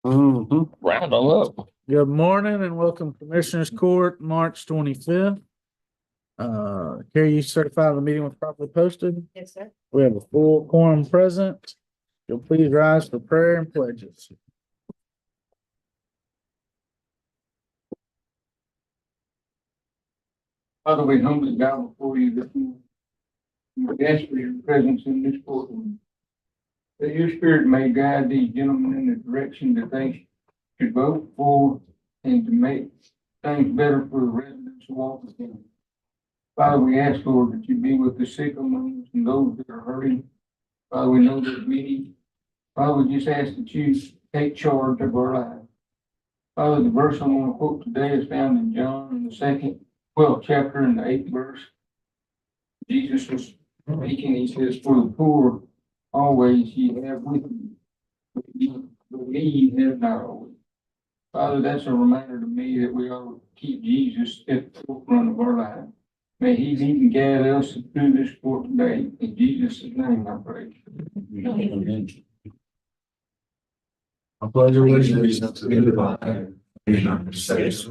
Round them up. Good morning and welcome Commissioners Court, March 25th. Carrie, you certify the meeting was properly posted? Yes, sir. We have a full quorum present. You'll please rise for prayer and pledges. Father, we humbly bow before you this morning. We ask for your presence in this courtroom. That your spirit may guide these gentlemen in the direction that they should vote for and to make things better for the residents of Walton County. Father, we ask, Lord, that you be with the sick among us and those that are hurting. Father, we know there's many. Father, we just ask that you take charge of our lives. Father, the verse I'm going to quote today is found in John in the 12th chapter and the 8th verse. Jesus was speaking, he says, for the poor always ye have with you, but me ye have not always. Father, that's a reminder to me that we ought to keep Jesus at the forefront of our life. May he lead and guide us through this court today. In Jesus' name I pray. I pledge allegiance to the flag of the United States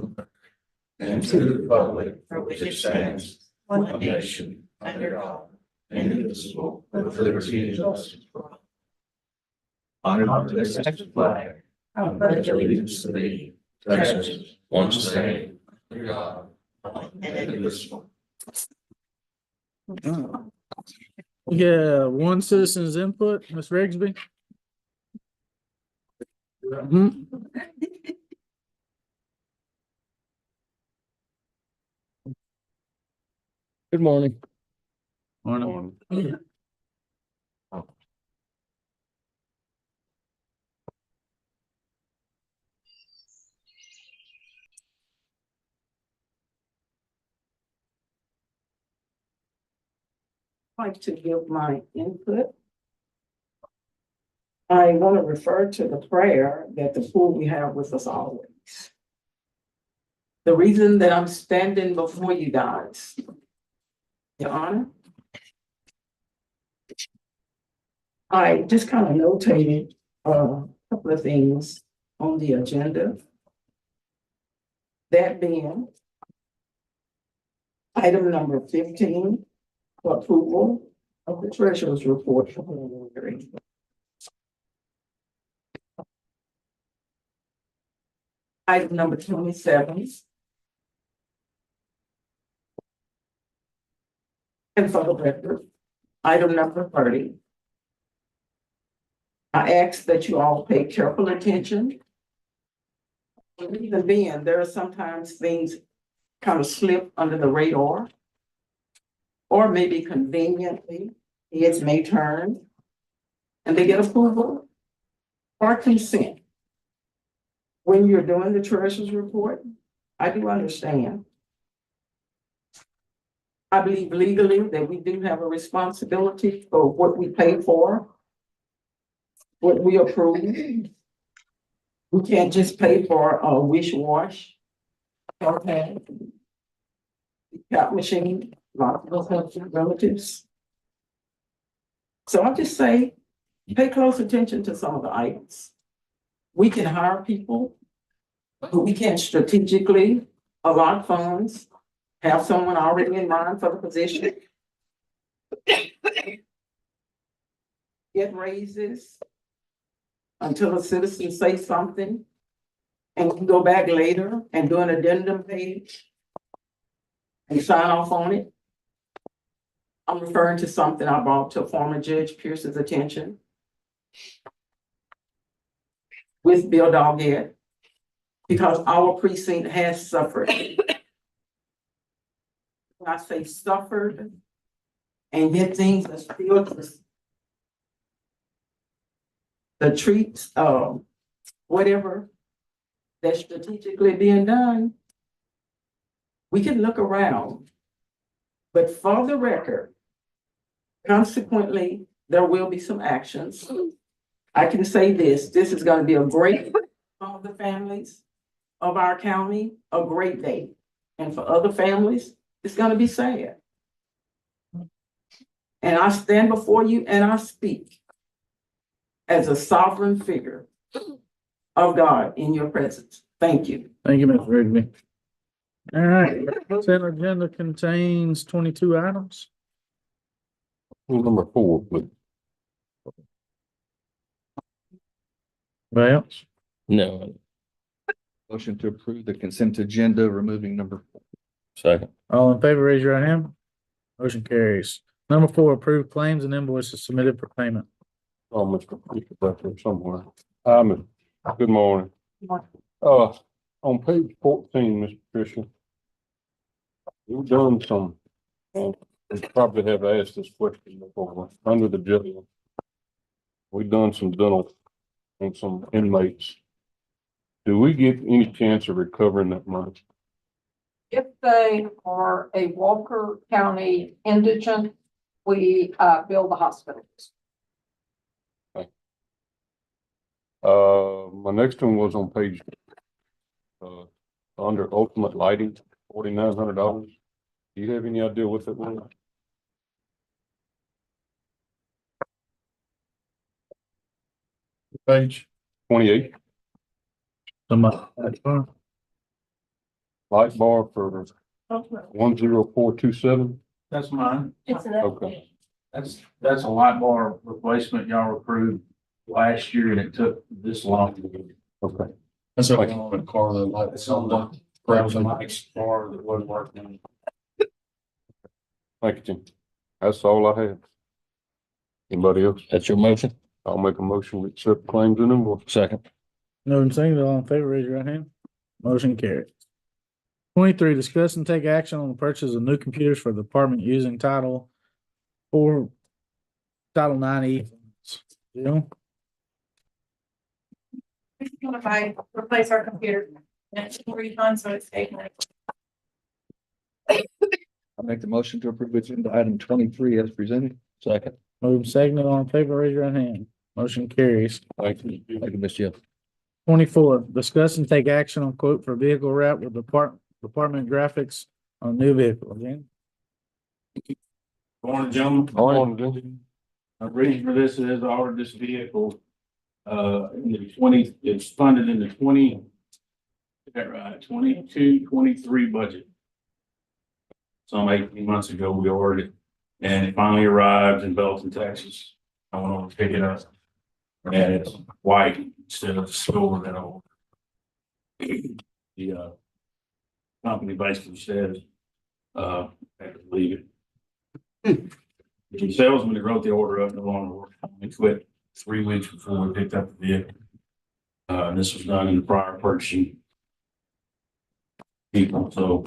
and to the republic for which it stands, one nation, under God, indivisible, with liberty and justice for all. Honor to the Texas flag. I pledge allegiance to thee, Texas, one state, under God, and indivisible. Yeah, one citizen's input, Ms. Rigsby. Good morning. Morning. Like to give my input. I want to refer to the prayer that the pool we have with us always. The reason that I'm standing before you guys, Your Honor, I just kind of notated a couple of things on the agenda. That being item number 15, for approval of the treasurer's report for January. Item number 27. And for the record, item number 30. I ask that you all pay careful attention. Even being, there are sometimes things kind of slip under the radar. Or maybe conveniently, heads may turn and they get approval or consent. When you're doing the treasurer's report, I do understand. I believe legally that we do have a responsibility for what we pay for, what we approve. We can't just pay for a wish-wash. Okay. Cop machine, a lot of us have relatives. So I'll just say, pay close attention to some of the items. We can hire people, but we can strategically allot funds, have someone already in mind for the position. Get raises until a citizen says something, and we can go back later and do an addendum page and sign off on it. I'm referring to something I brought to former Judge Pierce's attention with Bill Doggett, because our precinct has suffered. When I say suffered, and yet things are still the treats, whatever that's strategically being done, we can look around. But for the record, consequently, there will be some actions. I can say this is going to be a great for all the families of our county, a great day. And for other families, it's going to be sad. And I stand before you and I speak as a sovereign figure of God in your presence. Thank you. Thank you, Ms. Rigby. All right, consent agenda contains 22 items. Number 4, please. Anybody else? No, Motion to approve the consent agenda, removing number 4. second. All in favor, raise your right hand. Motion carries. Number 4, approve claims and invoices submitted for payment. Oh, Mr. Fisher back there somewhere. Good morning. On page 14, Mr. Fisher, we've done some, we probably have asked this question before, under the jail. We've done some dental on some inmates. Do we get any chance of recovering that money? If they are a Walker County indigent, we bill the hospitals. My next one was on page, under ultimate lighting, $4,900. Do you have any idea what that was? Page. 28, Somebody. light bar for 10427. That's mine. Okay. That's a light bar replacement y'all approved last year and it took this long. Okay. That's what on the car, the light. It's on the, there was a nice bar that wasn't working. Thank you, Jim. That's all I have. Anybody else? That's your motion? I'll make a motion to accept claims and invoice. Second. No one saying, all in favor, raise your right hand. Motion carried. 23, discuss and take action on the purchase of new computers for the department using Title 9E. Jill? We're gonna replace our computer and it's a refund, so it's taking it. I make the motion to approve agenda item 23 as presented. Second. Move second, all in favor, raise your right hand. Motion carries. Thank you. Thank you, Ms. Jill. 24, discuss and take action on quote for vehicle wrap with department graphics on new vehicle. Again, Morning, gentlemen. Morning, Jim. The reason for this is I ordered this vehicle, in the 20, it's funded in the 20, is that right, 22-23 budget. Some 18 months ago, we ordered it and it finally arrived in Belton, Texas. I went over to pick it up and it's white instead of silver that I ordered. The, company basically said, I had to leave it. The salesman that wrote the order up no longer worked. He quit 3 weeks before we picked up the vehicle. And this was done in the prior purchasing people, so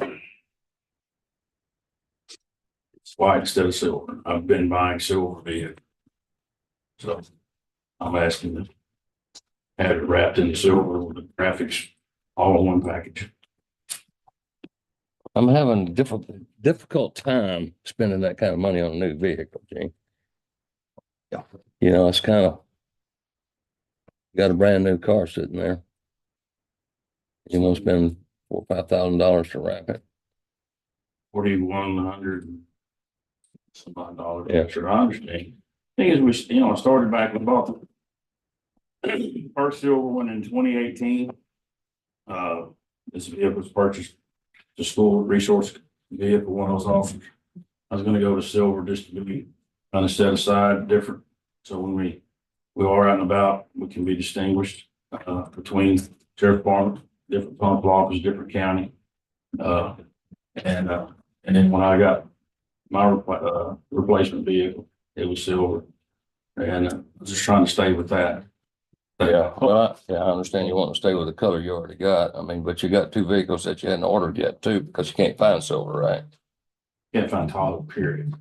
it's white instead of silver. I've been buying silver vehicles. So I'm asking to have it wrapped in silver with the graphics all in one package. I'm having a difficult time spending that kind of money on a new vehicle, Gene. Yeah. You know, it's kind of got a brand new car sitting there. You want to spend $4,000 or $5,000 to wrap it. 4,100 and some odd dollars. Yeah. Sure, I understand. Thing is, I started back, we bought the first silver one in 2018. This vehicle was purchased, the school resource vehicle, one of those officers. I was gonna go to silver just to be kind of set aside different. So when we are out and about, we can be distinguished, between sheriff department, different pump office, different county. And then when I got my replacement vehicle, it was silver. And I was just trying to stay with that. Yeah, well, I understand you want to stay with the color you already got. I mean, but you got 2 vehicles that you hadn't ordered yet too, because you can't find silver, right? Can't find taller, period.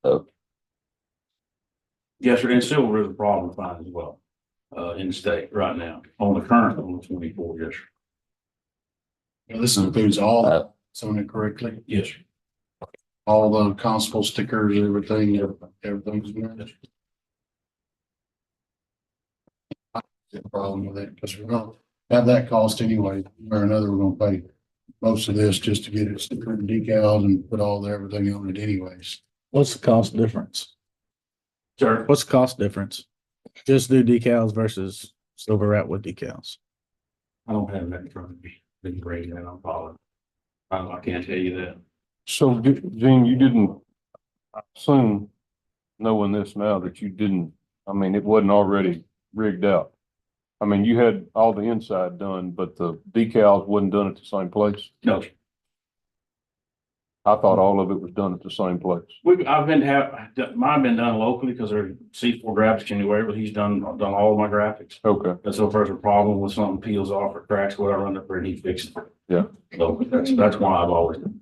So, Yes, sir, and silver is a problem to find as well, in the state right now, on the current, on the 24, yes, sir. Yeah, this includes all, Uh, someone it correctly, Yes, sir. all the constable stickers, everything, everything's in there. The problem with it, because we're gonna have that cost anyway, or another, we're gonna pay most of this just to get it stickered and decals and put all the everything on it anyways. what's the cost difference? Sir, What's the cost difference? Just do decals versus silver wrap with decals. I don't have that in front of me. Didn't bring that, I'm following. I can't tell you that. So Gene, you didn't I assume, knowing this now, that you didn't, I mean, it wasn't already rigged out. I mean, you had all the inside done, but the decals wasn't done at the same place. No, I thought all of it was done at the same place. I've been mine been done locally because they're C4 graphics anyway, but he's done all of my graphics. Okay, And so if there's a problem with something peels off or cracks, whatever, I run up there and he fixes it. Yeah. So that's why I've always done.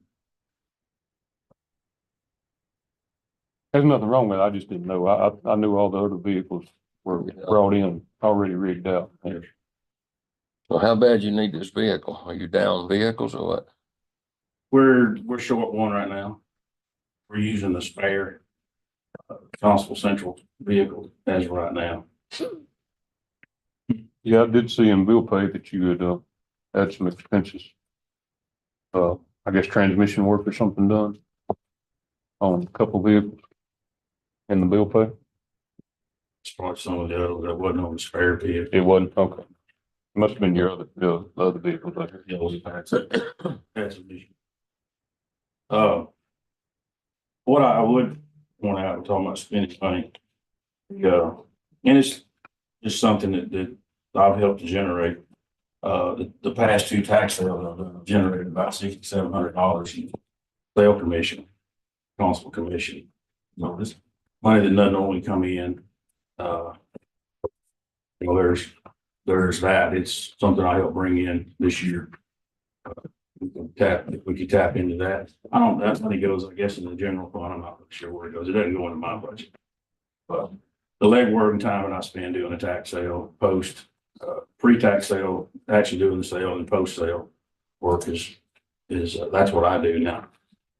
there's nothing wrong with it. I just didn't know. I knew all the other vehicles were brought in already rigged out. So how bad you need this vehicle? Are you down vehicles or what? We're short one right now. We're using the spare Constable Central vehicle as of right now. Yeah, I did see in bill pay that you had some expenses. I guess transmission work or something done on a couple vehicles in the bill pay. As far as some of the other that wasn't on the spare vehicle. It wasn't, okay. Must have been your the other vehicles out here. Yeah, we've had some issues. What I would point out, we're talking about spending money. Yeah, and it's just something that I've helped to generate. The past two tax sales have generated about $6,700 in sale commission, constable commission. So this money that doesn't normally come in, there's that. It's something I helped bring in this year. If we could tap into that. That money goes, I guess, in the general fund. I'm not really sure where it goes. It doesn't go into my budget. But the legwork and time that I spend doing a tax sale, pre-tax sale, actually doing the sale and post-sale work is that's what I do now.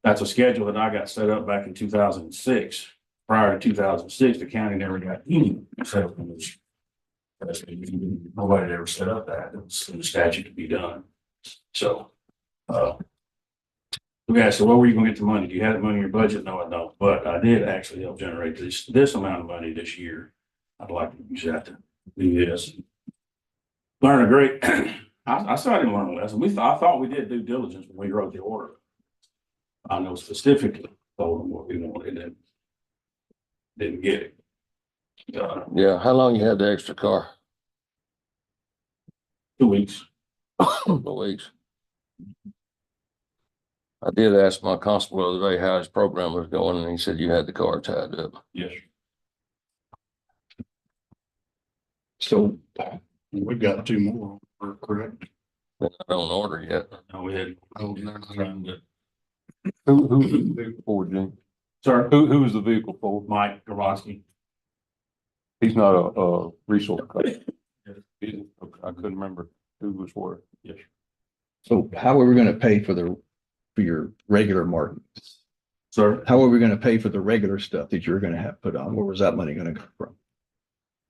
That's a schedule that I got set up back in 2006. Prior to 2006, the county never got any sale commission. Nobody had ever set up that. It was in the statute to be done. So, yeah, so where were you gonna get the money? Do you have the money in your budget? No, I don't, but I did actually help generate this amount of money this year. I'd like to use that to do this. Learn a great, I started to learn a lesson. I thought we did due diligence when we wrote the order. I know specifically told them what we wanted and didn't get it. Yeah, how long you had the extra car? 2 weeks. Couple of weeks. I did ask my constable the other day how his program was going, and he said you had the car tied up. Yes. So we've got two more, correct? They're not on order yet. No, we had. Oh, they're not. Who's the vehicle for, Gene? Sir, Who was the vehicle for? Mike Grabowski. He's not a resource. Is he? Okay, I couldn't remember who was for it. Yes. So how are we gonna pay for your regular markings? Sir, How are we gonna pay for the regular stuff that you're gonna have put on? Where was that money gonna come from?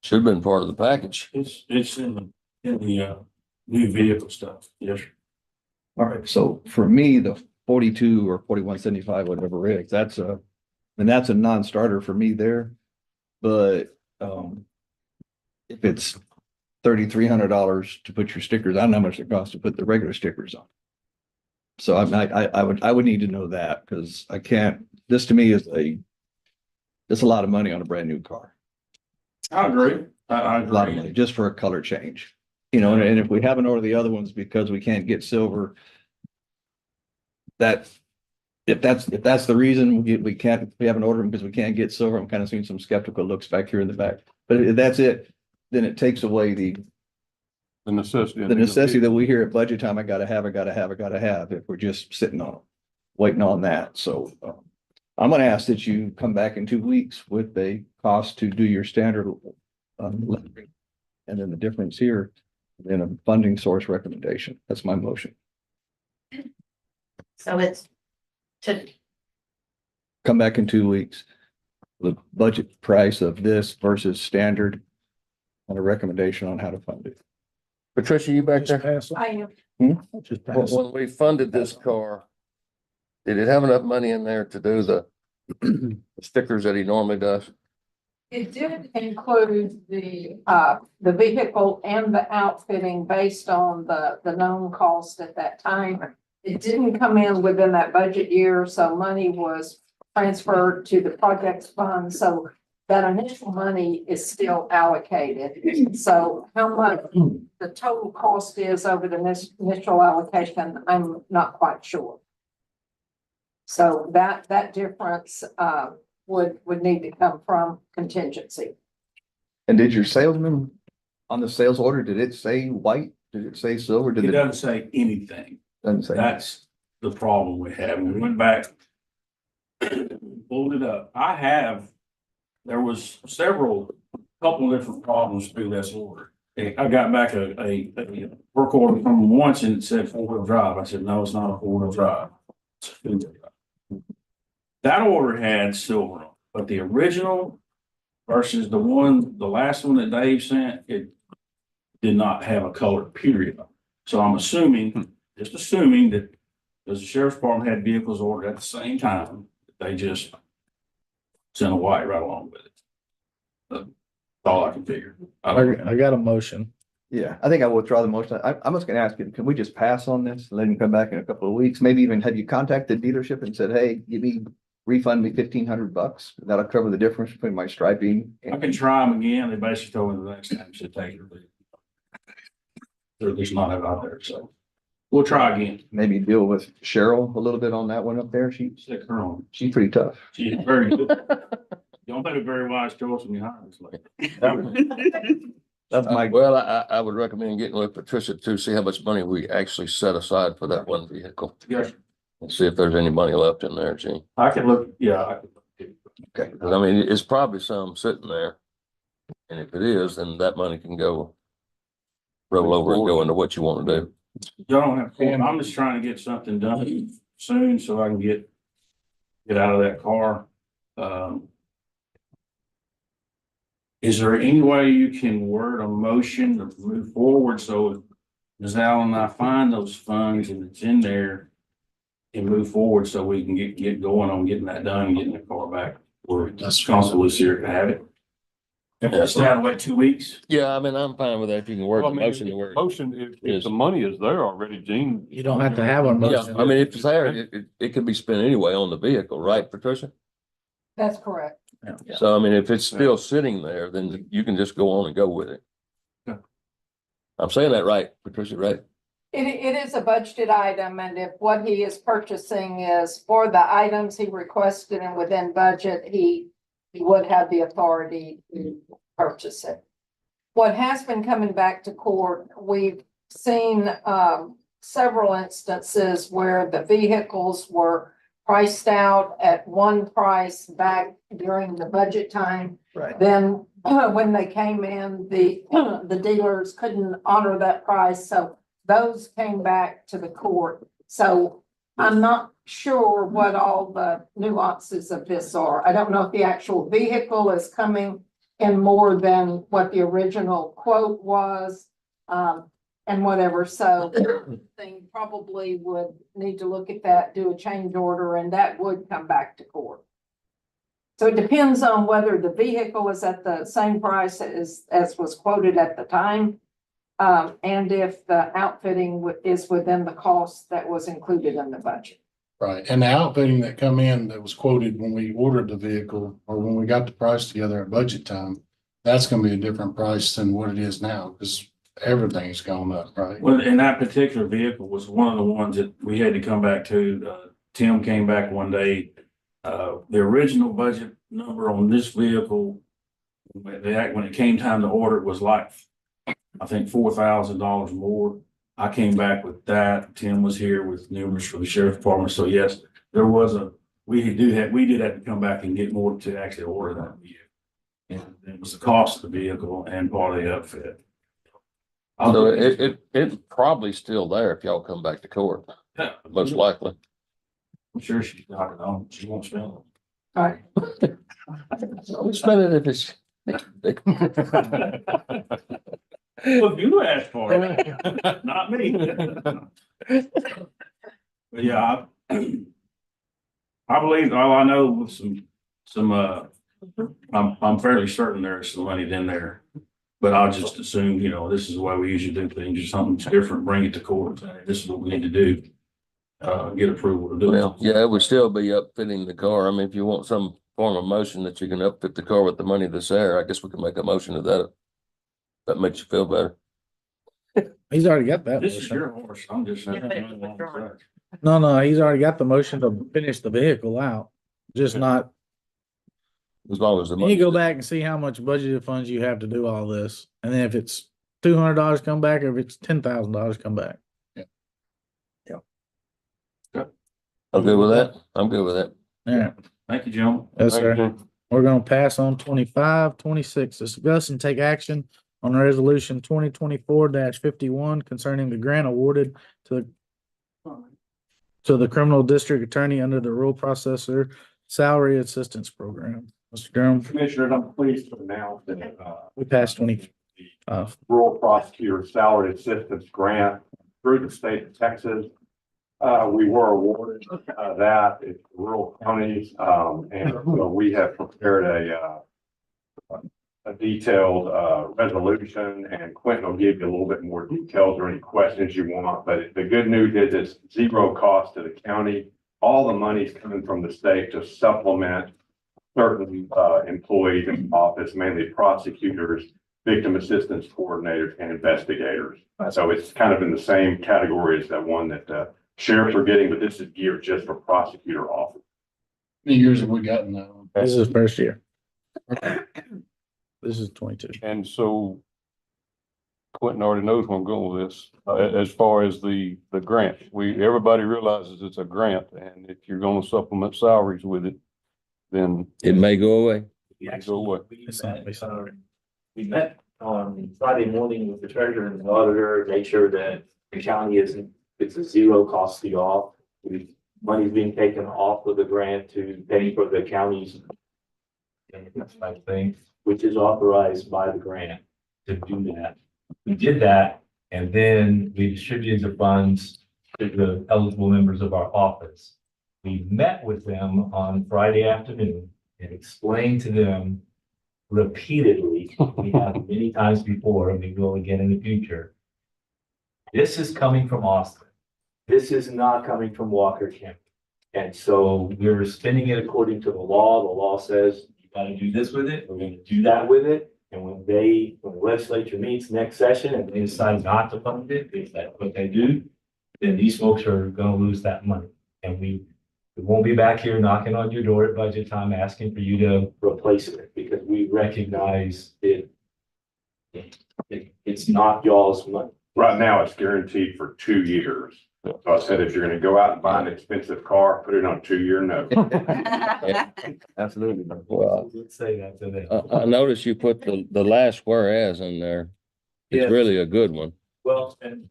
Should have been part of the package. it's in the new vehicle stuff. Yes. All right, so for me, the 42 or 4175, whatever it is, that's a non-starter for me there. But if it's $3,300 to put your stickers, I don't know how much it costs to put the regular stickers on. So I would need to know that, because I can't, this to me is it's a lot of money on a brand new car. I agree. I A lot of money agree. just for a color change, and if we haven't ordered the other ones because we can't get silver, if that's the reason we haven't ordered them because we can't get silver, I'm kind of seeing some skeptical looks back here in the back. But if that's it, then it takes away the necessity that we hear at budget time. I gotta have, if we're just sitting on, waiting on that. So I'm gonna ask that you come back in 2 weeks with a cost to do your standard lettering, and then the difference here, then a funding source recommendation. That's my motion. So it's to, Come back in 2 weeks. The budget price of this versus standard, and a recommendation on how to fund it. Patricia, you back Just there? pass it. I am, Just pass it. When we funded this car, did it have enough money in there to do the stickers that he normally does? It did include the vehicle and the outfitting based on the known cost at that time. It didn't come in within that budget year, so money was transferred to the projects fund, so that initial money is still allocated. So how much the total cost is over the initial allocation, I'm not quite sure. So that difference, would need to come from contingency. And did your salesman on the sales order, did it say white? Did it say silver? Did It it? doesn't say anything. Doesn't say. That's the problem we have. We went back, pulled it up. There was couple of different problems through this order. I got back a work order from them once and it said 4-wheel drive. I said, no, it's not a 4-wheel drive. It's a 2-wheel drive. That order had silver on it, but the original versus the last one that Dave sent, it did not have a color period. So I'm just assuming that because the sheriff's department had vehicles ordered at the same time, they just sent a white right along with it. That's all I can figure. I got a motion. Yeah, I think I will withdraw the motion. I'm just gonna ask you, can we just pass on this? Let him come back in a couple of weeks? Maybe even have you contacted the dealership and said, hey, refund me $1,500? That'll cover the difference between my striping. I can try them again. They basically told me the next time should take it. They're just not out there, so we'll try again. Maybe deal with Cheryl a little bit on that one up there. Stick her on. She's pretty tough. She's very good. You don't make a very wise choice when you hire this lady. That's my, Well, I would recommend getting with Patricia to see how much money we actually set aside for that one vehicle. Yes, And see if there's any money left in there, Gene. I can look, yeah, I can look. okay. 'Cause I mean, it's probably some sitting there. And if it is, then that money can roll over and go into what you want to do. Y'all don't have, I'm just trying to get something done soon so I can get out of that car. Is there any way you can word a motion to move forward so Ms. Allen and I find those funds and it's in there and move forward so we can get going on getting that done and getting the car back where Council Lucier can have it? Stay out of wait 2 weeks? Yeah, I mean, I'm fine with that. If you can word Well, the I mean, motion to word. Motion, if Yes. the money is there already, Gene. You don't have to have a Yeah, motion. I mean, if it's there, it could be spent anyway on the vehicle, right, Patricia? That's correct. So I mean, if it's still sitting there, then you can just go on and go with it. Yeah. I'm saying that right, Patricia, right? It is a budgeted item, and if what he is purchasing is for the items he requested and within budget, he would have the authority to purchase it. What has been coming back to court, we've seen several instances where the vehicles were priced out at one price back during the budget time. Right. Then when they came in, the dealers couldn't honor that price, so those came back to the court. So I'm not sure what all the nuances of this are. I don't know if the actual vehicle is coming in more than what the original quote was, and whatever. So thing probably would need to look at that, do a change order, and that would come back to court. So it depends on whether the vehicle is at the same price as was quoted at the time. And if the outfitting is within the cost that was included in the budget. Right, and the outfitting that come in that was quoted when we ordered the vehicle or when we got the price together at budget time, that's gonna be a different price than what it is now, because everything's gone up, right? Well, and that particular vehicle was one of the ones that we had to come back to. Tim came back one day. The original budget number on this vehicle, when it came time to order, it was like, I think $4,000 more. I came back with that. Tim was here with numbers for the sheriff's department. So yes, there was we did have to come back and get more to actually order that vehicle. And it was the cost of the vehicle and part of the outfit. So it's probably still there if y'all come back to court, Yeah, most likely. I'm sure she's not it on. She won't spend it. All right. We spend it if it's. Well, you asked for it, not me. But yeah, I believe, all I know with some I'm fairly certain there's some money in there. But I'll just assume, you know, this is the way we usually do things, or something's different, bring it to court, say, this is what we need to do. Get approval to do it. Well, yeah, it would still be upfitting the car. I mean, if you want some form of motion that you can upfit the car with the money that's there, I guess we can make a motion to that. That makes you feel better. He's already got that. This is motion. your horse, I'm just. No, he's already got the motion to finish the vehicle out, just not, As long as the you money. go back and see how much budgeted funds you have to do all this. And then if it's $200 come back, or if it's $10,000 come back. I'm good with that. I'm good with that. All right. Thank you, gentlemen. Yes, Thank you, sir. Jim. We're gonna pass on 25, 26. Discuss and take action on resolution 2024-51 concerning the grant awarded to the criminal district attorney under the rural processor salary assistance program. Mr. Durham, Commissioners, I'm pleased to announce that, we passed 20. rural prosecutor salary assistance grant through the state of Texas. We were awarded, that it's rural counties, and so we have prepared a detailed, resolution, and Quentin will give you a little bit more details or any questions you want, but the good news is it's zero cost to the county. All the money's coming from the state to supplement certain, employees in office, mainly prosecutors, victim assistance coordinators, and investigators. So it's kind of in the same category as that one that, sheriffs are getting, but this is geared just for prosecutor office. How many years have we gotten that one? This is first year. This is 22. And so Quentin already knows where I'm going with this. As far as the grant, everybody realizes it's a grant, and if you're gonna supplement salaries with it, then It may go away. it go away. It's not based on- We met on Friday morning with the treasurer and the auditor, made sure that the county it's a zero cost to y'all. Money's being taken off of the grant to pay for the county's type thing, which is authorized by the grant to do that. We did that, and then we distributed the funds to the eligible members of our office. We met with them on Friday afternoon and explained to them repeatedly, we have many times before, and we will again in the future. This is coming from Austin. This is not coming from Walker County. And so we're spending it according to the law. The law says you gotta do this with it. We're gonna do that with it. And when the legislature meets next session and they decide not to fund it, if that's what they do, then these folks are gonna lose that money. And we won't be back here knocking on your door at budget time, asking for you to replace it, because we recognize it's not y'all's money. Right now, it's guaranteed for 2 years. So I said, if you're gonna go out and buy an expensive car, put it on a 2-year note. Absolutely. Well, Let's say that to them. I noticed you put the last whereas in there. It's Yes. really a good one. Well, and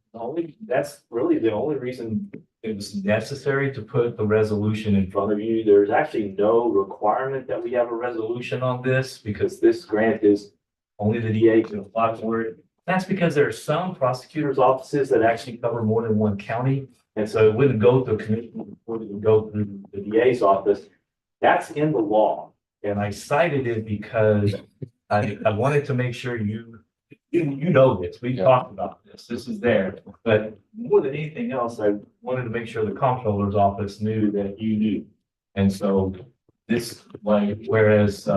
that's really the only reason it was necessary to put the resolution in front of you. There's actually no requirement that we have a resolution on this, because this grant is only the DA can apply for it. That's because there are some prosecutors' offices that actually cover more than one county. And so it wouldn't go through a commission before it would go through the DA's office. That's in the law. And I cited it because I wanted to make sure you know this. We talked about this. This is there. But more than anything else, I wanted to make sure the comptroller's office knew that you knew. And so this, whereas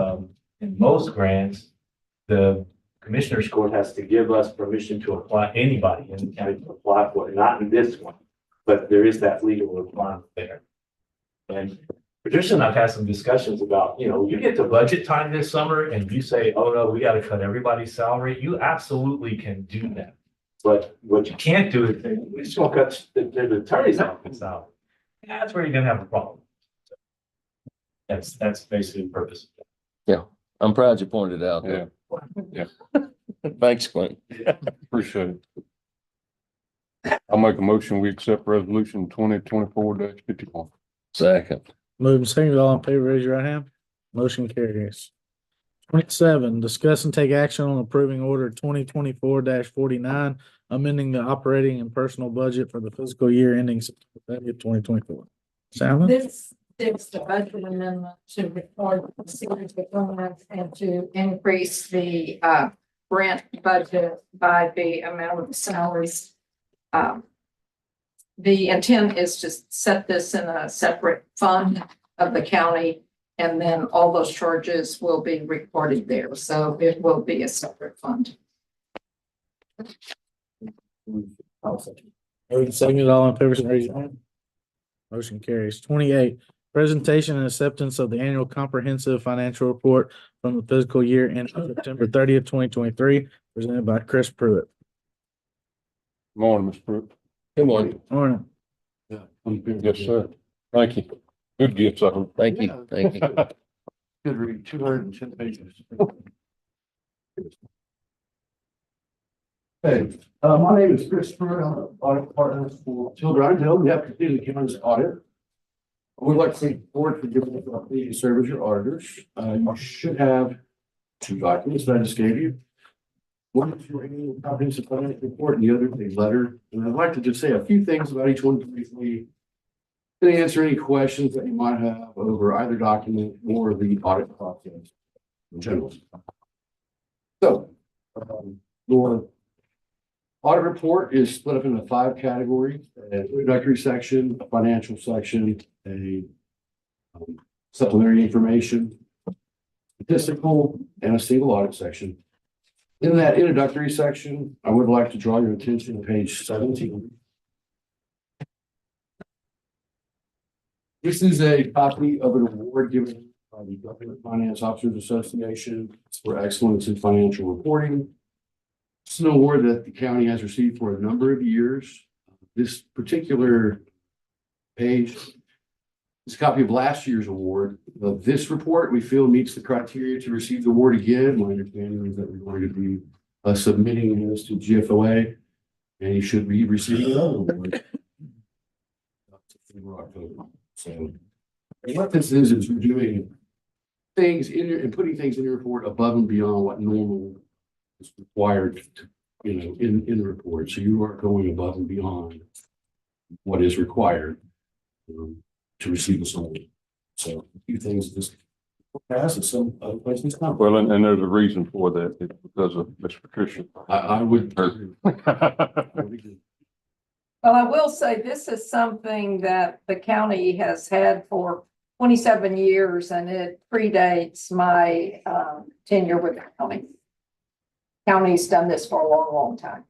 in most grants, the Commissioner's Court has to give us permission to apply, anybody in the county to apply for it, not in this one, but there is that legal requirement there. And Patricia and I've had some discussions about, you get to budget time this summer and you say, oh no, we got to cut everybody's salary. You absolutely can do that. But what you can't do is say, we just gonna cut the attorney's office out. That's where you're gonna have a problem. That's basically the purpose. I'm proud you pointed it out. Yeah. Yeah. Thanks, Quentin. Appreciate it. I'll make a motion, we accept resolution 2024-51. Second. Moving second, all in favor, raise your right hand. Motion carries. 27, discuss and take action on approving order 2024-49, amending the operating and personal budget for the fiscal year ending September 30th, 2024. Sally? This Six, the budget amendment to record the series of government and to increase the grant budget by the amount of the salaries. The intent is to set this in a separate fund of the county, and then all those charges will be recorded there. So it will be a separate fund. Moved and seconded, all in favor, say raise your hand. Motion carries. 28, presentation and acceptance of the annual comprehensive financial report from the fiscal year ending September 30th, 2023, presented by Chris Pruitt. Morning, Mr. Brooks. Good morning. Morning. Yes, sir. Thank you. Good gifts, I hope. Thank you. Thank you. Good read, 210 pages. Hey, my name is Chris Pruitt. I'm an audit partner for Children Hill. We have completed the county's audit. I would like to thank the board for giving us the opportunity to serve as your auditors. You should have two documents that I just gave you. One is your annual comprehensive financial report, and the other is a letter. And I'd like to just say a few things about each one briefly, and answer any questions that you might have over either document or the audit process in general. So, your audit report is split up into 5 categories: an introductory section, a financial section, a supplementary information, statistical, and a single audit section. In that introductory section, I would like to draw your attention to page 17. This is a copy of an award given by the Government Finance Officers Association for excellence in financial reporting. It's an award that the county has received for a number of years. This particular page is a copy of last year's award. This report, we feel, meets the criteria to receive the award again. My understanding is that we're going to be submitting this to GFOA, and you should be receiving another award. So what this is we're doing things in your, and putting things in your report above and beyond what normal is required to, in the report. So you are going above and beyond what is required to receive a award. So a few things this has and some other places not. Well, and there's a reason for that. It's because of Ms. Patricia. I would. Well, I will say this is something that the county has had for 27 years, and it predates my tenure with the county. County's done this for a long, long time.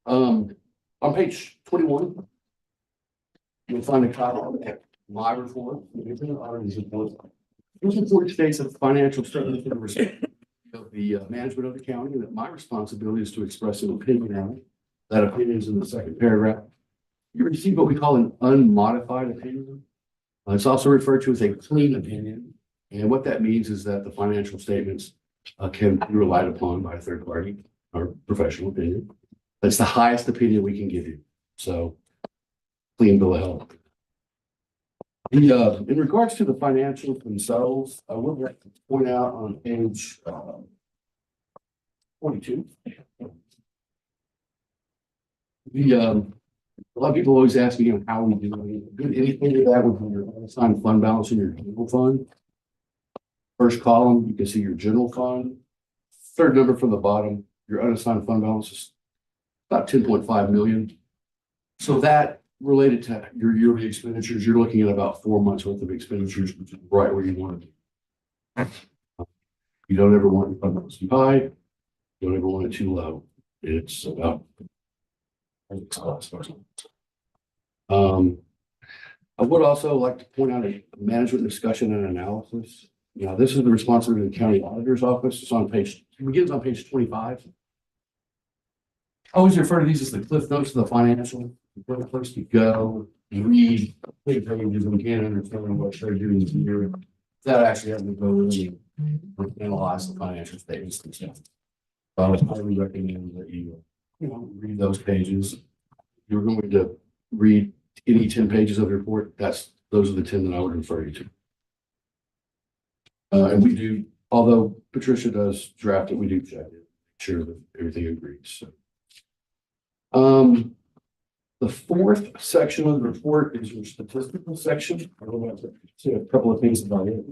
On page 21, you'll find a copy of my report. This report states that the financial statement of the management of the county, and that my responsibility is to express an opinion on it. That opinion is in the second paragraph. You receive what we call an unmodified opinion. It's also referred to as a clean opinion. And what that means is that the financial statements can be relied upon by a third party or professional opinion. That's the highest opinion we can give you. So clean bill of health. In regards to the financials themselves, I would like to point out on page 22. A lot of people always ask me, how we do a good indicator of that would be your unassigned fund balance in your general fund. First column, you can see your general fund. Third number from the bottom, your unassigned fund balance is about 10.5 million. So that related to your yearly expenditures, you're looking at about 4 months worth of expenditures, which is right where you want to be. You don't ever want your fund balance too high. You don't ever want it too low. It's about I would also like to point out a management discussion and analysis. This is the responsibility of the county auditor's office. It's on page, it begins on page 25. I always refer to these as the cliff notes of the financial. The place to go, read big pages, and we can't understand what they're doing here. That actually has to go in and analyze the financial statements themselves. I would highly recommend that you read those pages. You're going to read any 10 pages of the report. Those are the 10 that I would refer you to. And we do, although Patricia does draft it, we do check it, make sure that everything agrees. So. The The fourth section of the report is your statistical section. I want to say a couple of things about it.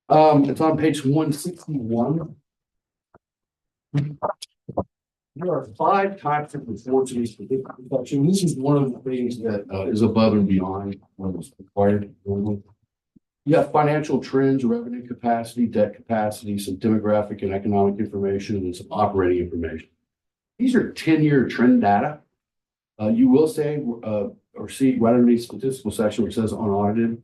It's on page 161. There are 5 types of reports in this statistical section. This is one of the things that is above and beyond what is required. You have financial trends, revenue capacity, debt capacity, some demographic and economic information, and some operating information. These are 10-year trend data. You will say or see right underneath statistical section where it says unaudited.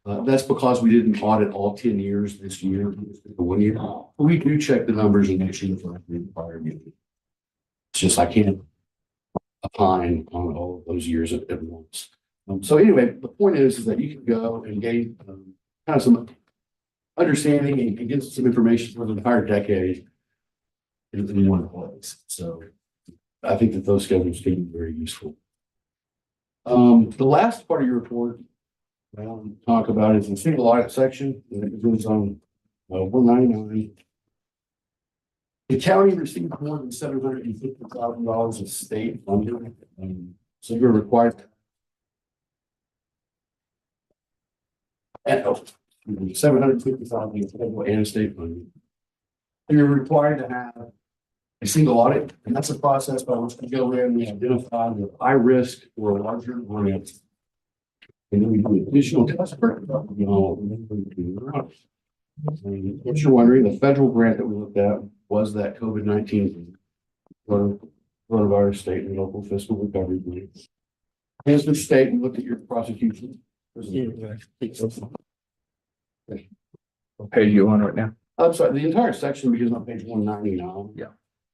That's because we didn't audit all 10 years this year, 1 year. We do check the numbers and make sure the prior year. It's just I can't opine on all of those years at once. So anyway, the point is that you can go and gain kind of some understanding and get some information for the entire decade in one place. So I think that those schedules can be very useful. The last part of your report I want to talk about is the single audit section, and it goes on 199. The county received more than $750,000 of state funding, so you're required. And $750,000 federal and state funding. And you're required to have a single audit, and that's a process by which we go in and we identify the high risk or larger grants. And then we do additional test work. If you're wondering, the federal grant that we looked at was that COVID-19 coronavirus state and local fiscal recovery grant. As the state, we looked at your prosecution. What page you on right now? I'm sorry, the entire section begins on page 199. Yeah.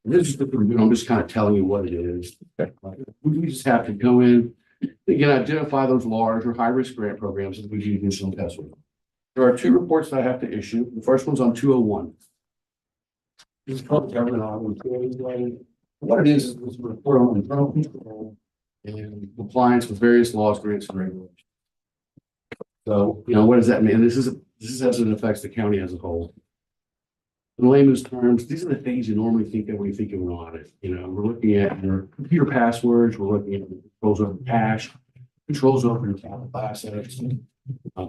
This is I'm just kind of telling you what it is. Okay. We just have to go in, again, identify those large or high risk grant programs that we do additional test work. There are 2 reports that I have to issue. The first one's on 201. This is called government audit. What it is a report on internal control and compliance with various laws, grants, and regulations. So, what does that mean? This is as it affects the county as a whole. In layman's terms, these are the things you normally think of when you think of an audit. We're looking at your computer passwords, we're looking at controls over cash, controls over your capital assets,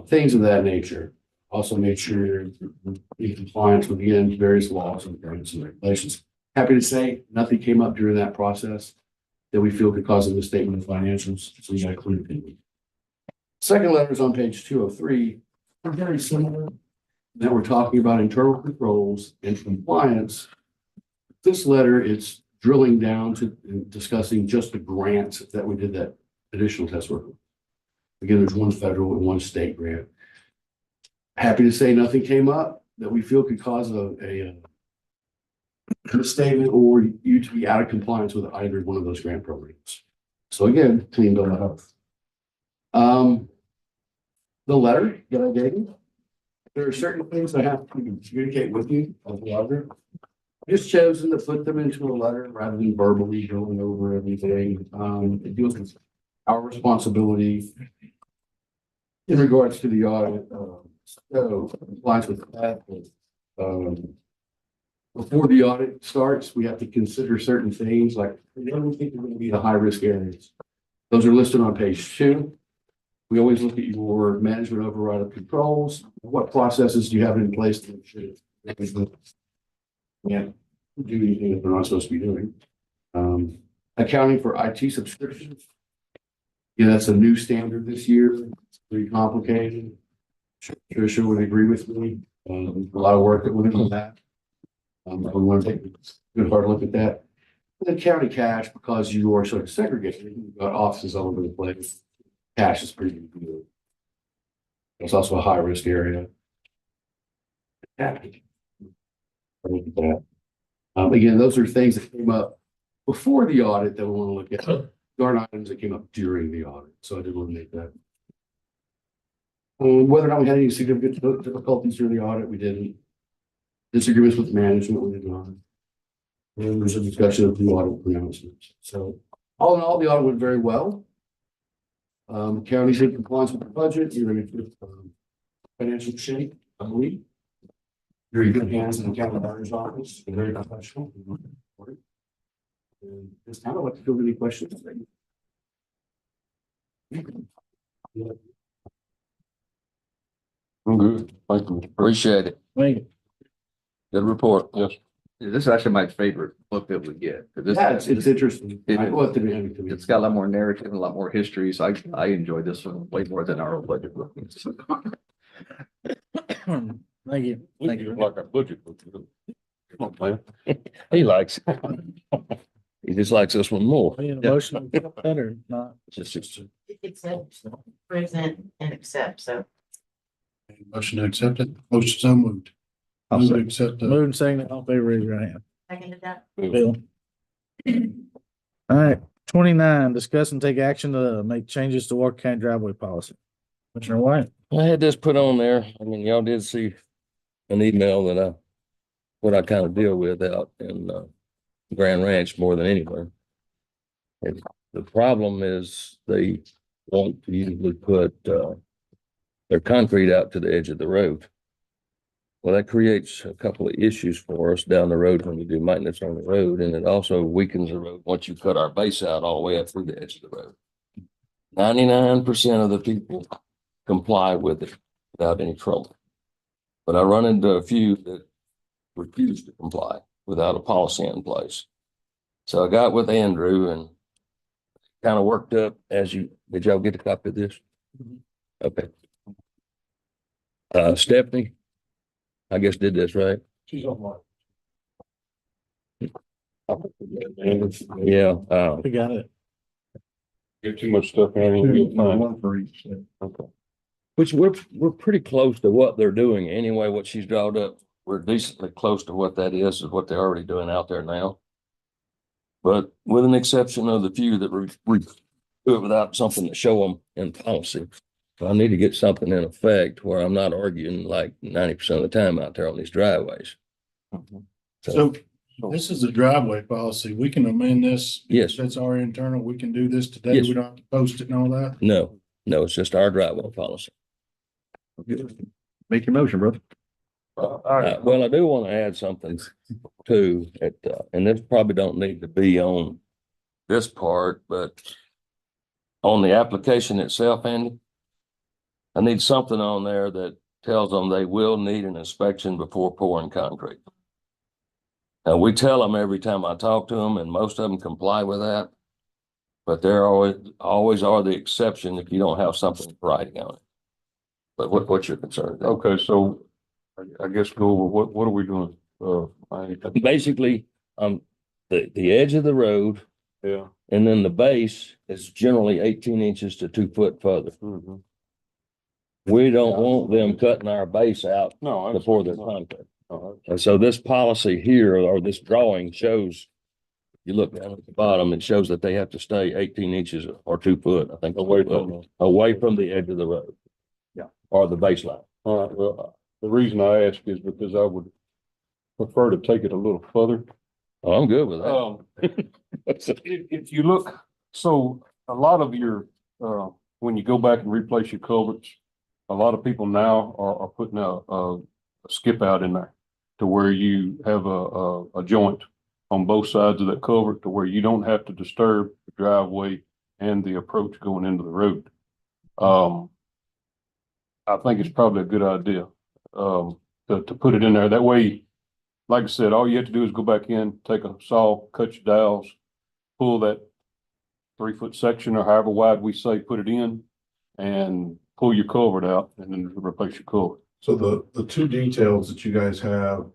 things of that nature. Also make sure you're in compliance with the various laws and grants and regulations. Happy to say nothing came up during that process that we feel could cause a misstatement of financials, so you got a clear opinion. Second letter is on page 203. They're very similar. That we're talking about internal controls and compliance. This letter, it's drilling down to discussing just the grants that we did that additional test work. Again, there's one federal and one state grant. Happy to say nothing came up that we feel could cause a misstatement or you to be out of compliance with either one of those grant programs. So again, clean bill of health. The letter that I gave you, there are certain things I have to communicate with you as a lawyer. I just chosen to put them into a letter rather than verbally going over everything. It deals with our responsibility in regards to the audit. So compliance with that. Before the audit starts, we have to consider certain things like what do we think are going to be the high risk areas. Those are listed on page 2. We always look at your management override of controls. What processes do you have in place to ensure management can't do anything that they're not supposed to be doing? Accounting for IT subscriptions. Yeah, that's a new standard this year. It's pretty complicated. Tricia would agree with me. A lot of work that went into that. We want to take a good hard look at that. And then county cash, because you are sort of segregated. You've got offices all over the place. Cash is pretty good. It's also a high risk area. Again, those are things that came up before the audit that we want to look at. There aren't items that came up during the audit, so I did want to make that. Whether or not we had any significant difficulties during the audit, we didn't. Disagreements with management, we did not. And there's a discussion of the audit pronouncements. So all in all, the audit went very well. County's in compliance with the budget. You're in a good financial shape, I believe. You're in good hands in the county auditor's office. They're very professional. And this time I'd like to field any questions. I'm good. Thank you. Appreciate it. Thank you. Good report. Yes. This is actually my favorite book that we get. 'Cause this- It's interesting. It- I love to be having to. It's got a lot more narrative and a lot more history, so I enjoyed this one way more than our old budget book. Thank you. Thank you. Like our budget. Come on, man. He likes it. He just likes this one more. Any motion to accept that or not? Just, It's a present and accept, so. Motion to accept it. Motion so moved. I'll Move to second. accept the. Moving second, all in favor, raise your hand. Seconded that. Bill. All right, 29, discuss and take action to make changes to Walker County driveway policy. Commissioner White. I had this put on there. I mean, y'all did see an email that what I kind of deal with out in, Grand Ranch more than anywhere. And the problem is they want to usually put, their concrete out to the edge of the road. Well, that creates a couple of issues for us down the road when we do maintenance on the road, and it also weakens the road once you cut our base out all the way up through the edge of the road. 99% of the people comply with it without any trouble. But I run into a few that refuse to comply without a policy in place. So I got with Andrew and kind of worked up did y'all get a copy of this? Okay. Stephanie, I guess did this, right? She's on Yeah, We got it. Get too much stuff in, you'll find. One for each. Okay. which we're pretty close to what they're doing anyway, what she's drawn up. We're decently close to what that is what they're already doing out there now. But with an exception of the few that we do it without something to show them in policy. So I need to get something in effect where I'm not arguing like 90% of the time out there on these driveways. So this is a driveway policy. We can amend this. Yes. That's our internal. We can do this today. Yes. We don't have to post it and all that. No, it's just our driveway policy. Make your motion, brother. Well, I do want to add something too, and this probably don't need to be on this part, but on the application itself, Andy, I need something on there that tells them they will need an inspection before pouring concrete. And we tell them every time I talk to them, and most of them comply with that. But there always are the exception if you don't have something writing on it. But what's your concern? Okay, so I guess go over what are we doing? Basically, the edge of the road, Yeah. and then the base is generally 18 inches to 2 foot further. Mhm. We don't want them cutting our base out No. I before they're understand. concrete. All right. And so this policy here, or this drawing shows, you look down at the bottom, it shows that they have to stay 18 inches or 2 foot, I think. Away from Away from the edge of the road. Yeah. Or the baseline. All right, well, the reason I ask is because I would prefer to take it a little further. Oh, I'm good with that. If you look, so a lot of your, when you go back and replace your culverts, a lot of people now are putting a skip out in there to where you have a joint on both sides of that culvert to where you don't have to disturb the driveway and the approach going into the road. I think it's probably a good idea, to put it in there. That way, like I said, all you have to do is go back in, take a saw, cut your dowels, pull that 3-foot section or however wide we say, put it in and pull your culvert out and then replace your culvert. So the two details that you guys have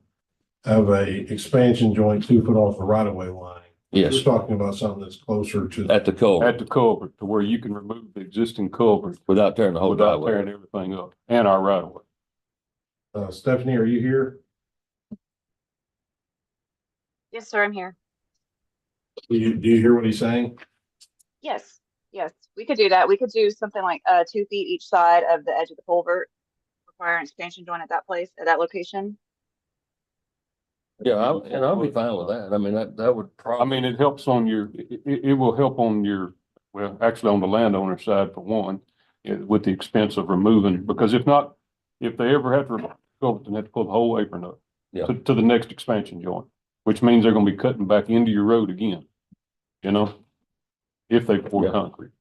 a expansion joint 2 foot off the right of way line. Yes, We're talking about something that's closer to. at the culvert, At the culvert to where you can remove the existing culvert without tearing the whole without driveway. tearing everything up and our right of way. Stephanie, are you here? Yes, sir, I'm here. Do you hear what he's saying? Yes, we could do that. We could do something like 2 feet each side of the edge of the culvert. Require an expansion joint at that place, at that location. Yeah, I'll be fine with that. I mean, that would I probably. mean, it helps on your, it will help on your, well, actually on the landowner side for one, with the expense of removing, because if not, if they ever have to remove the culvert, then they have to pull the whole apron up Yeah. to the next expansion joint, which means they're gonna be cutting back into your road again, you know, if they pour Yeah. concrete.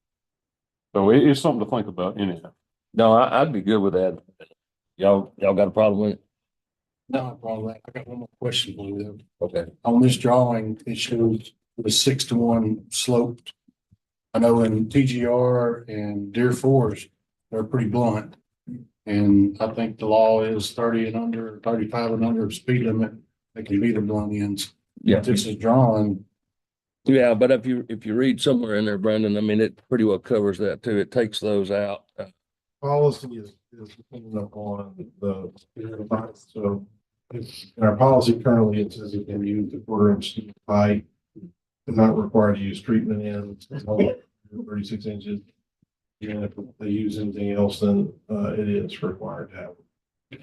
So it's something to think about anyhow. No, I'd be good with that. Y'all got a problem with it? No problem. I got one more question for you. Okay. On this drawing, it shows the 6-to-1 sloped. I know in TGR and Deer Forest, they're pretty blunt. And I think the law is 30 and under, 35 and under speed limit. They can be the blunt ends. Yeah. This is drawing. Yeah, but if you read somewhere in there, Brandon, I mean, it pretty well covers that too. It takes those out. Policy is dependent upon the, so in our policy currently, it says it can use the 1/4 inch pipe. They're not required to use treatment ends, 36 inches. And if they use anything else, then it is required to have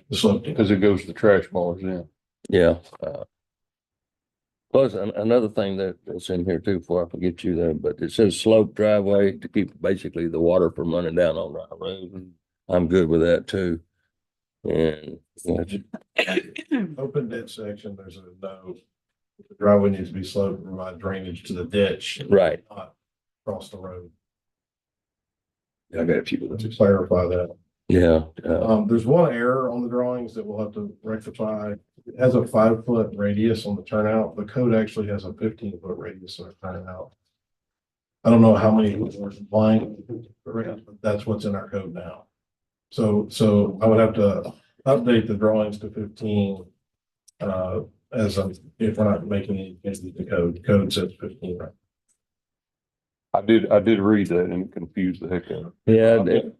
the slope. Because it goes to trash bars, yeah. Yeah. Plus, another thing that's in here too, before I forget you there, but it says slope driveway to keep basically the water from running down on our road. I'm good with that too. And Open ditch section, there's a no. The driveway needs to be sloped to provide drainage to the ditch. right, Not across the road. I got a few of To those. clarify that. yeah. There's one error on the drawings that we'll have to rectify. It has a 5-foot radius on the turnout. The code actually has a 15-foot radius on the turnout. I don't know how many were complying, but that's what's in our code now. So I would have to update the drawings to 15. If we're not making any changes to the code says 15, right? I did read that and it confused the heck out of me. Yeah, I didn't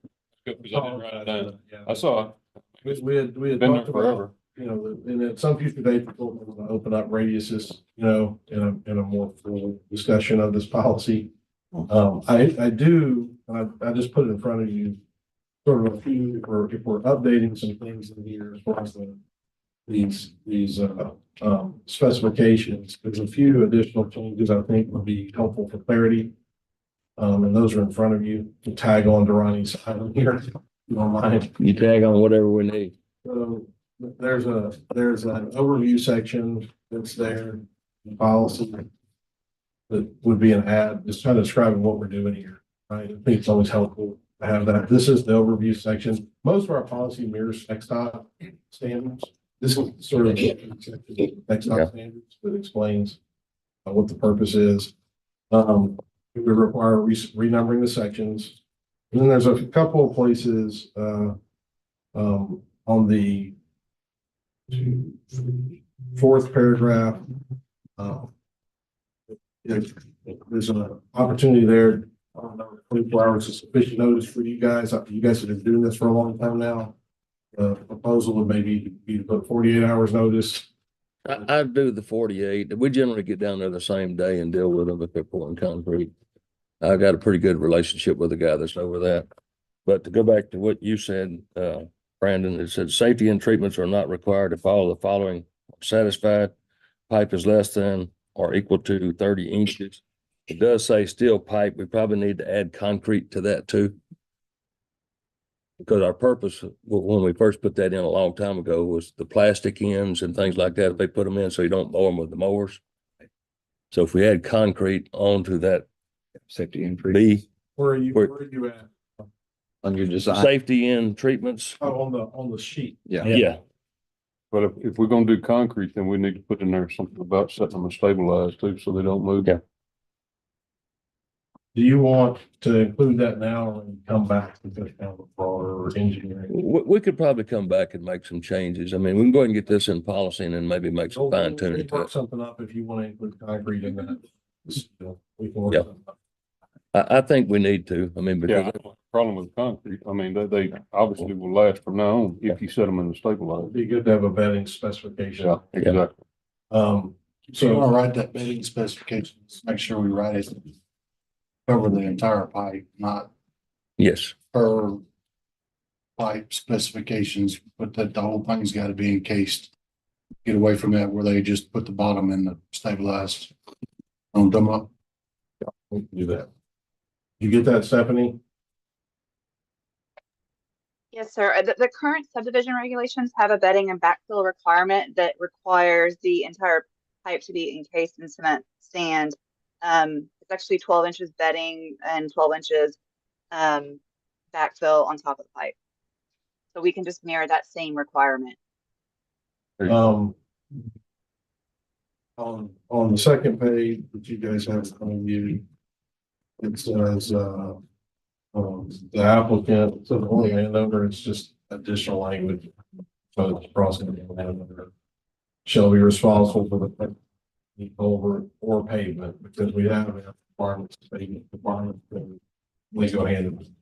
write it down. I saw it. We had Been there talked about, forever. you know, and at some future date, we're going to open up radiuses, you know, in a more full discussion of this policy. I do, and I just put it in front of you, sort of a few, if we're updating some things in here as far as these specifications, there's a few additional changes I think would be helpful for clarity. And those are in front of you to tag on to Ronnie's item here, if you don't mind. you tag on whatever we need. So there's an overview section that's there, the policy. That would be an ad, just kind of describing what we're doing here, right? I think it's always helpful to have that. This is the overview section. Most of our policy mirrors TxDOT standards. This is sort of TxDOT standards that explains what the purpose is. We would require renumbering the sections. And then there's a couple of places on the 4th paragraph. There's an opportunity there. I don't know, 24 hours is sufficient notice for you guys. You guys have been doing this for a long time now. The proposal would maybe be to put 48 hours notice. I'd do the 48. We generally get down there the same day and deal with them if they're pouring concrete. I got a pretty good relationship with the guy that's over that. But to go back to what you said, Brandon, it said safety and treatments are not required if all of the following are satisfied. Pipe is less than or equal to 30 inches. It does say steel pipe. We probably need to add concrete to that too. Because our purpose, when we first put that in a long time ago, was the plastic ends and things like that. If they put them in so you don't mow them with the mowers. So if we add concrete onto that Safety increase B, Where are you at? on your design. safety and treatments. Oh, on the sheet. Yeah. Yeah, But if we're gonna do concrete, then we need to put in there something about setting them stabilized too, so they don't move. Yeah. Do you want to include that now and come back to this kind of broader engineering? we could probably come back and make some changes. I mean, we can go ahead and get this in policy and then maybe make some fine tuning to Work it. something up if you want to include concrete in that. We can work Yeah. something up. I think we need to. I mean, Yeah, because problem with concrete, I mean, they obviously will last from now on if you set them in the stabilizer. It'd be good to have a bedding specification. Yeah, exactly. Um, So you so want to write that bedding specifications, make sure we write it. Cover the entire pipe, not yes, per pipe specifications, but that the whole thing's got to be encased. Get away from that where they just put the bottom in the stabilized. On them up. we can do that. You get that, Stephanie? Yes, sir. The current subdivision regulations have a bedding and backfill requirement that requires the entire pipe to be encased in cement sand. It's actually 12 inches bedding and 12 inches backfill on top of the pipe. So we can just mirror that same requirement. On the second page that you guys have on you, it says, the applicant, so the only landowner, it's just additional language. So it's crossing the landowner shall be responsible for the culvert or pavement, because we have requirements, pavement requirements, and we go hand in hand.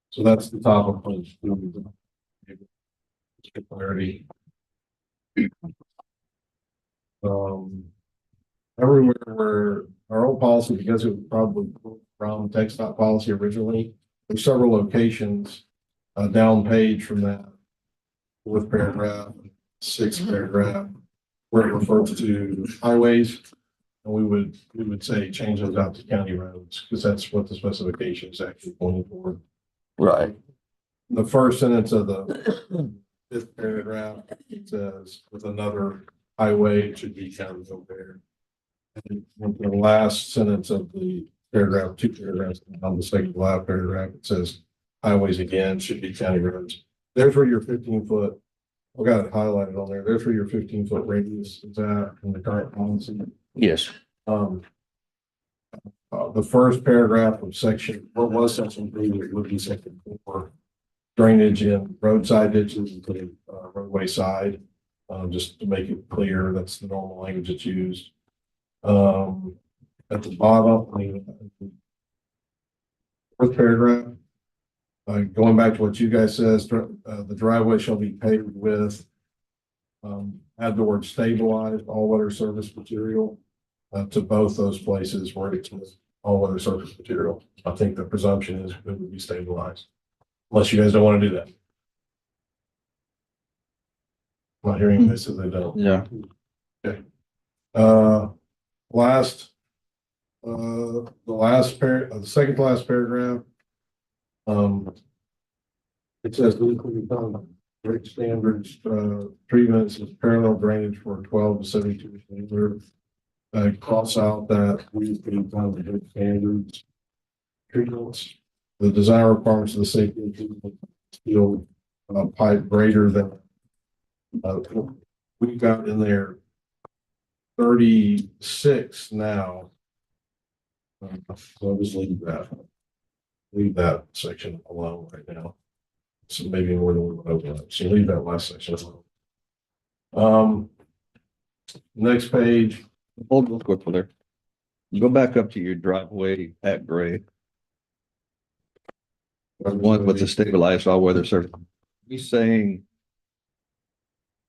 So that's the top of page 2. Clarity. Everywhere where our old policy, because it was probably from TxDOT policy originally, there's several locations down page from that 4th paragraph, 6th paragraph, where it refers to highways. And we would say change those out to county roads, because that's what the specification is actually going for. Right. The first sentence of the 5th paragraph, it says with another highway, it should be county road there. And the last sentence of the paragraph, 2 paragraphs on the second to last paragraph, it says highways again should be county roads. There's where your 15-foot, I got it highlighted on there. There's where your 15-foot radius is at in the current policy. Yes. The first paragraph of section, what was section 3 would be section 4, drainage in roadside ditches to the roadway side. Just to make it clear, that's the normal language that's used. At the bottom, first paragraph, going back to what you guys says, the driveway shall be paved with, add the word stabilized all-weather surface material to both those places where it says all-weather surface material. I think the presumption is it would be stabilized, unless you guys don't want to do that. I'm not hearing this as they don't. Yeah. Okay. The second to last paragraph. It says great standards, treatments is parallel drainage for 12 to 72 meters. Cross out that we've been done the good standards. Treatments, the design requirements of the safety steel pipe greater than we've got in there 36 now. So I'll just leave that section alone right now. So maybe more than we would open up. So leave that last section alone. Next page. Hold real quick for there. You go back up to your driveway at grade. One with the stabilized all-weather surface. He's saying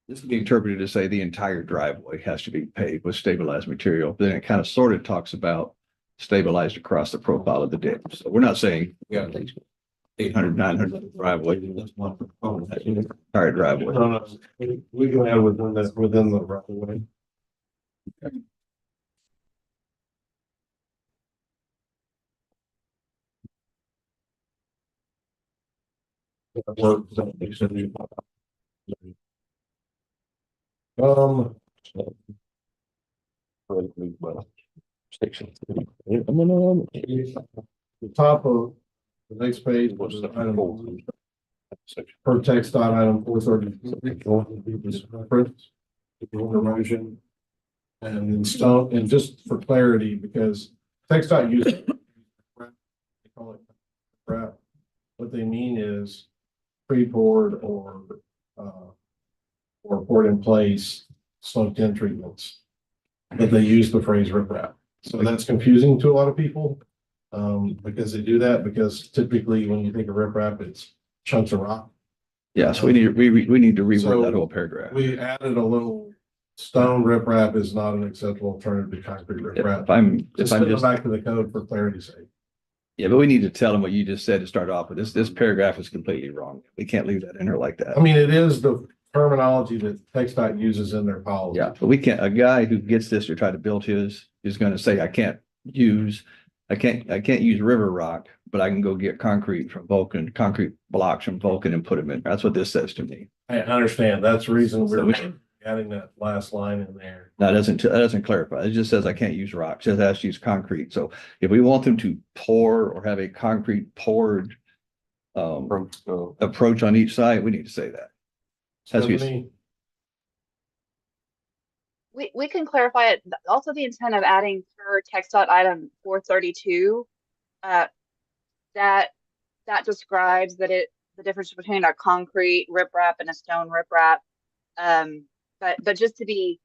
this can be interpreted to say the entire driveway has to be paved with stabilized material. Then it kind of sort of talks about stabilized across the profile of the ditch. So we're not saying we got 800, 900 driveway. That's one component. That's the entire driveway. No, we can add within the right of way. Okay. Section 3. The top of the next page was item per TxDOT item 430 reference erosion and then stone, and just for clarity, because TxDOT uses they call it crap. What they mean is pre-poured or poured in place sloped in treatments, but they use the phrase riprap. So that's confusing to a lot of people. Because they do that, because typically when you think of riprap, it's chunks of rock. Yeah, so we need to reword So that whole paragraph. we added a little stone riprap is not an acceptable alternative to concrete riprap. If I'm just back to the code for clarity's sake. Yeah, but we need to tell them what you just said to start off with. This paragraph is completely wrong. We can't leave that in there like that. I mean, it is the terminology that TxDOT uses in their policy. Yeah, but we can't, a guy who gets this to try to build his is going to say, I can't use river rock, but I can go get concrete blocks from Vulcan and put them in. That's what this says to me. I understand. That's the reason So we're adding that last line in there. That doesn't clarify. It just says I can't use rock. It says it has to use concrete. So if we want them to pour or have a concrete poured approach on each side, we need to say that. Has to be- Stephanie, We can clarify it. Also, the intent of adding per text dot item 432, that describes the difference between a concrete riprap and a stone riprap. But just to be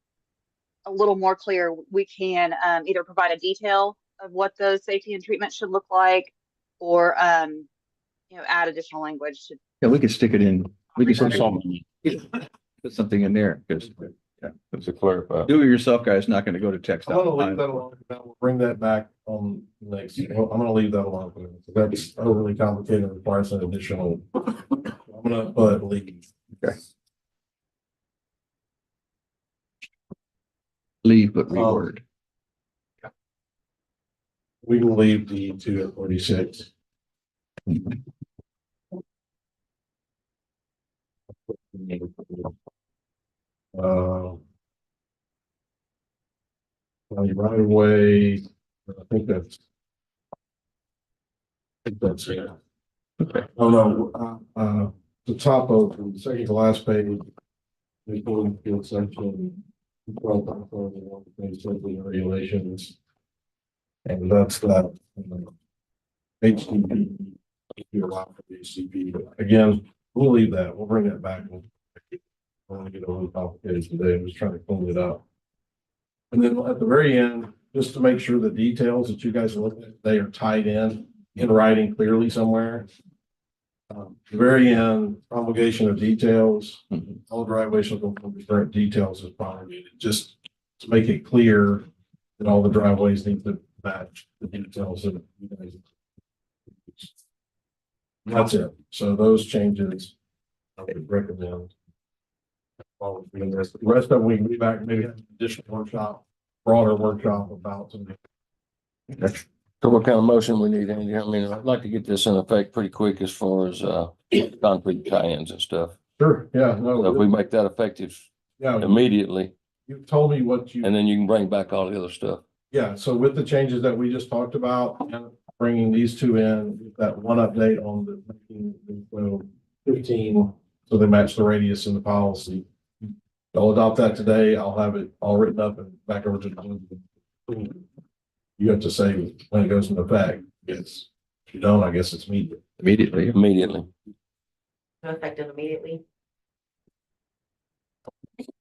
a little more clear, we can either provide a detail of what those safety and treatment should look like, or add additional language to. Yeah, we could stick it in. We could Put put something in there because, yeah. to clarify. Do it yourself, guys, not gonna go to text. I'm gonna leave that alone. We'll bring that back on next. I'm gonna leave that alone. That's overly complicated and requires an additional. I'm gonna put leave. Okay. Leave but reword. We can leave the 2 at 46. Right away, I think that's it. Okay. Oh, no, the top of the second to last page. The building field section. 12.1 regulations. And that's that. HDP. You allow for the HDP, but again, we'll leave that, we'll bring that back. I want to get a little complicated today, I'm just trying to clean it up. And then at the very end, just to make sure the details that you guys are looking at, they are tied in writing clearly somewhere. The very end, promulgation of details, all driveways shall go from current details as promulgated, just to make it clear that all the driveways need to match the details that you guys. That's it. So those changes I would recommend. The rest of it, we can be back, maybe have an additional workshop, broader workshop about some. So what kind of motion we need, Andy? I mean, I'd like to get this in effect pretty quick as far as concrete tie-ins and stuff. Sure, yeah, So if we no, make that effective yeah, immediately, you told me what you, and then you can bring back all the other stuff. yeah, so with the changes that we just talked about, and bringing these two in, that one update on the making the 15, so they match the radius in the policy. I'll adopt that today. I'll have it all written up and back over to the. You have to say when it goes into effect. Yes. If you don't, I guess it's Immediately. Immediately. Effective immediately.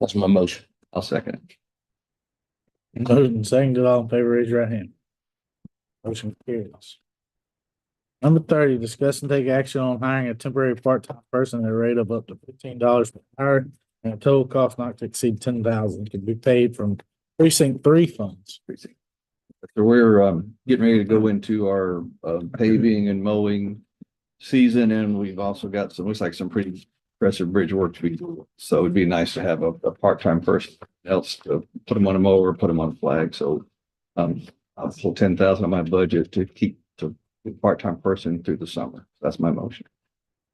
That's my motion. I'll second it. Moved and seconded, all in favor, raise your right hand. Motion carries. Number 30, discuss and take action on hiring a temporary part-time person at a rate of up to $15 per hour and a total cost not to exceed $10,000 can be paid from precinct 3 funds. So we're getting ready to go into our paving and mowing season, and we've also got some, looks like some pretty impressive bridge work to be. So it'd be nice to have a part-time person else to put them on a mower, put them on a flag. So I'll pull 10,000 of my budget to keep the part-time person through the summer. That's my motion.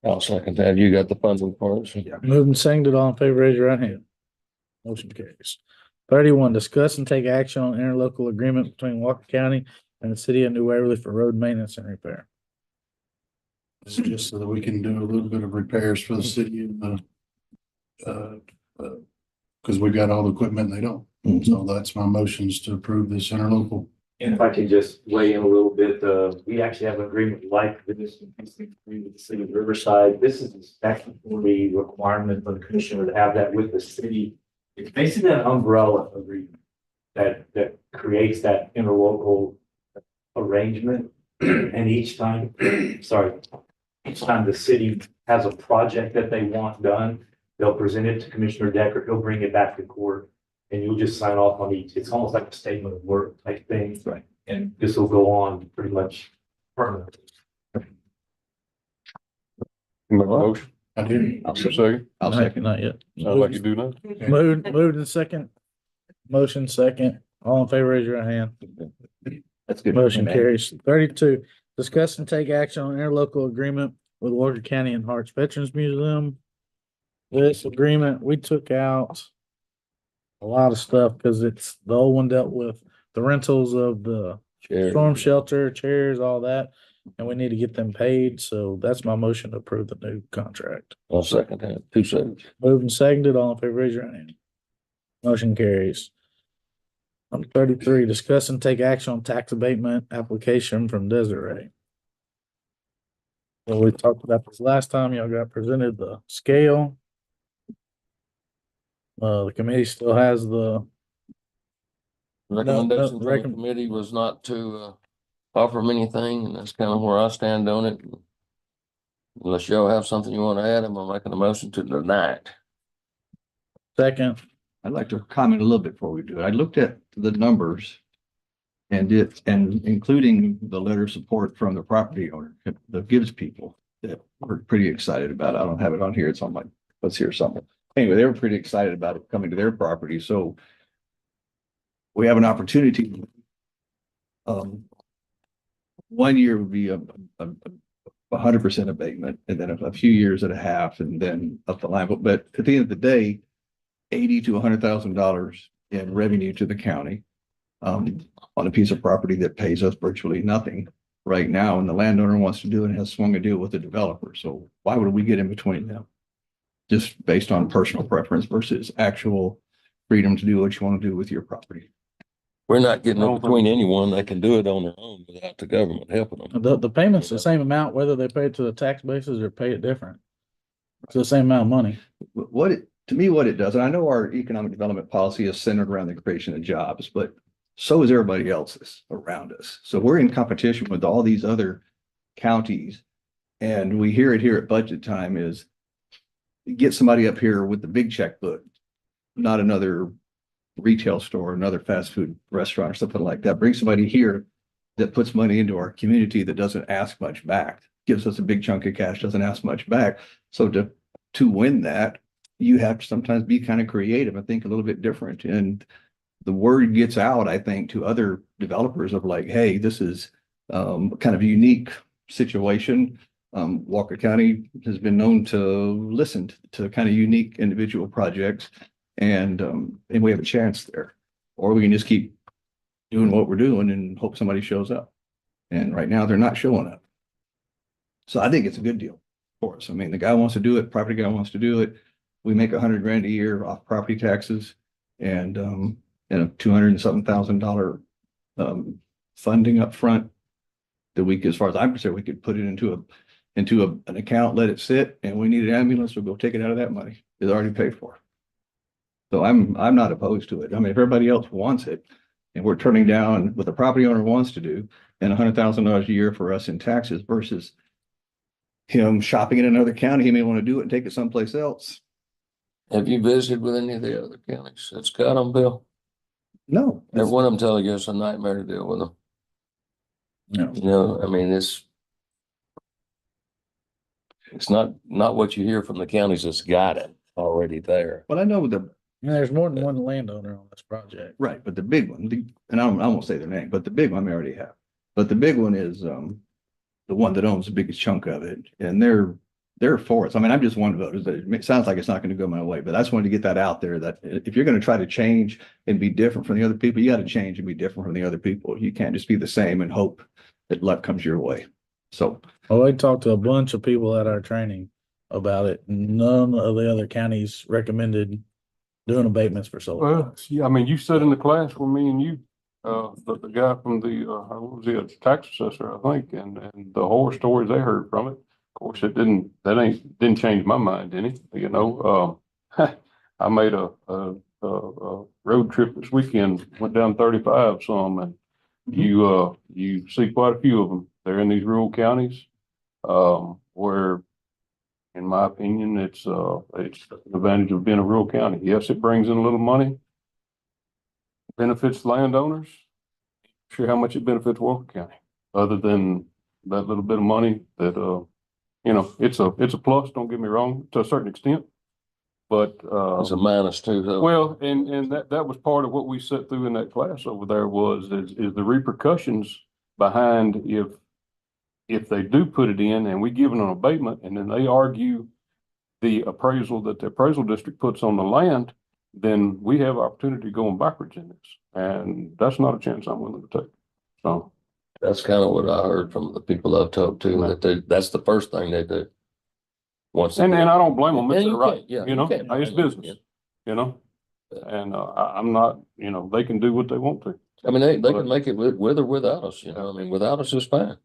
I'll second that. You got the funding for it. Yeah. Moved and seconded, all in favor, raise your right hand. Motion carries. 31, discuss and take action on interlocal agreement between Walker County and the city of New Waverly for road maintenance and repair. This is just so that we can do a little bit of repairs for the city and because we've got all the equipment and they don't. So that's my motions to approve this interlocal. And if I could just weigh in a little bit, we actually have an agreement like this with the city of Riverside. This is a statutory requirement for the commissioner to have that with the city. It's basically an umbrella agreement that creates that interlocal arrangement. And each time the city has a project that they want done, they'll present it to Commissioner Decker. He'll bring it back to court. And you'll just sign off on each. It's almost like a statement of work type thing. Right. And this will go on pretty much permanently. Motion. I do. I'll Second. second. Not yet. Sounds like you do now. Moved and second. Motion second. All in favor, raise your right hand. That's good. Motion carries. 32, discuss and take action on interlocal agreement with Walker County and Harts Veterans Museum. This agreement, we took out a lot of stuff, because it's, the old one dealt with the rentals of the Chair. storm shelter, chairs, all that. And we need to get them paid, so that's my motion to approve the new contract. I'll second that. 2 seconds. Moved and seconded, all in favor, raise your hand. Motion carries. Number 33, discuss and take action on tax abatement application from Desiree. Well, we talked about this last time, y'all got presented the scale. The committee still has the, Recommendation from the recomm- committee was not to offer them anything, and that's kind of where I stand on it. Unless y'all have something you want to add, I'm making a motion to deny it. second, I'd like to comment a little bit before we do it. I looked at the numbers and including the letter of support from the property owner, the Gibbs people, that were pretty excited about it. I don't have it on here. It's on my, let's here somewhere. Anyway, they were pretty excited about it coming to their property. So we have an opportunity. 1 year would be a 100% abatement, and then a few years at a half, and then up the line. But at the end of the day, $80,000 to $100,000 in revenue to the county on a piece of property that pays us virtually nothing right now, and the landowner wants to do it and has swung a deal with the developer. So why would we get in between them? Just based on personal preference versus actual freedom to do what you want to do with your property. We're not getting in between anyone. They can do it on their own without the government helping them. the payment's the same amount, whether they pay it to the tax basis or pay it different. It's the same amount of money. To me, what it does, and I know our economic development policy is centered around the creation of jobs, but so is everybody else's around us. So we're in competition with all these other counties. And we hear it here at budget time is get somebody up here with the big checkbook, not another retail store, another fast food restaurant or something like that. Bring somebody here that puts money into our community that doesn't ask much back, gives us a big chunk of cash, doesn't ask much back. So to win that, you have to sometimes be kind of creative and think a little bit different. And the word gets out, I think, to other developers of like, hey, this is kind of a unique situation. Walker County has been known to listen to kind of unique individual projects, and we have a chance there. Or we can just keep doing what we're doing and hope somebody shows up. And right now they're not showing up. So I think it's a good deal for us. I mean, the guy wants to do it, property guy wants to do it. We make $100,000 a year off property taxes and a $200 and something thousand funding up front that we, as far as I'm concerned, we could put it into an account, let it sit, and we need an ambulance, we'll go take it out of that money. It's already paid for. So I'm not opposed to it. I mean, if everybody else wants it and we're turning down what the property owner wants to do and $100,000 a year for us in taxes versus him shopping in another county, he may want to do it and take it someplace else. Have you visited with any of the other counties that's got them, Bill? No. Every one of them telling you it's a nightmare to deal with them. No. You know, I mean, it's not what you hear from the counties that's got it already there. But I know There's more than one landowner on this project. right, but the big one, and I won't say their name, but the big one we already have. But the big one is the one that owns the biggest chunk of it, and they're for us. I mean, I'm just one voter. It sounds like it's not going to go my way, but I just wanted to get that out there that if you're going to try to change and be different from the other people, you got to change and be different from the other people. You can't just be the same and hope that luck comes your way. So, Well, I talked to a bunch of people at our training about it. None of the other counties recommended doing abatements for solar. Well, yeah, I mean, you sat in the class with me and you, the guy from the, what was he, a tax assessor, I think, and the horror stories they heard from it. Of course, didn't change my mind any, you know, I made a road trip this weekend, went down 35 some, and you see quite a few of them. They're in these rural counties, where, in my opinion, it's an advantage of being a rural county. Yes, it brings in a little money, benefits landowners. Sure, how much it benefits Walker County, other than that little bit of money that, you know, it's a plus, don't get me wrong, to a certain extent. But It's a minus too, though. well, and that was part of what we set through in that class over there is the repercussions behind if they do put it in and we give them an abatement and then they argue the appraisal that the appraisal district puts on the land, then we have opportunity going backwards in this. And that's not a chance I'm willing to take. So, That's kind of what I heard from the people I've talked to, that that's the first thing they do. Once. and I don't blame them if Yeah, they're you right, can't- yeah, you you know, can't. it's business, you know? And, I'm not, you know, they can do what they want to. I mean, they can make it with or without us, you know, I mean, without us is fine.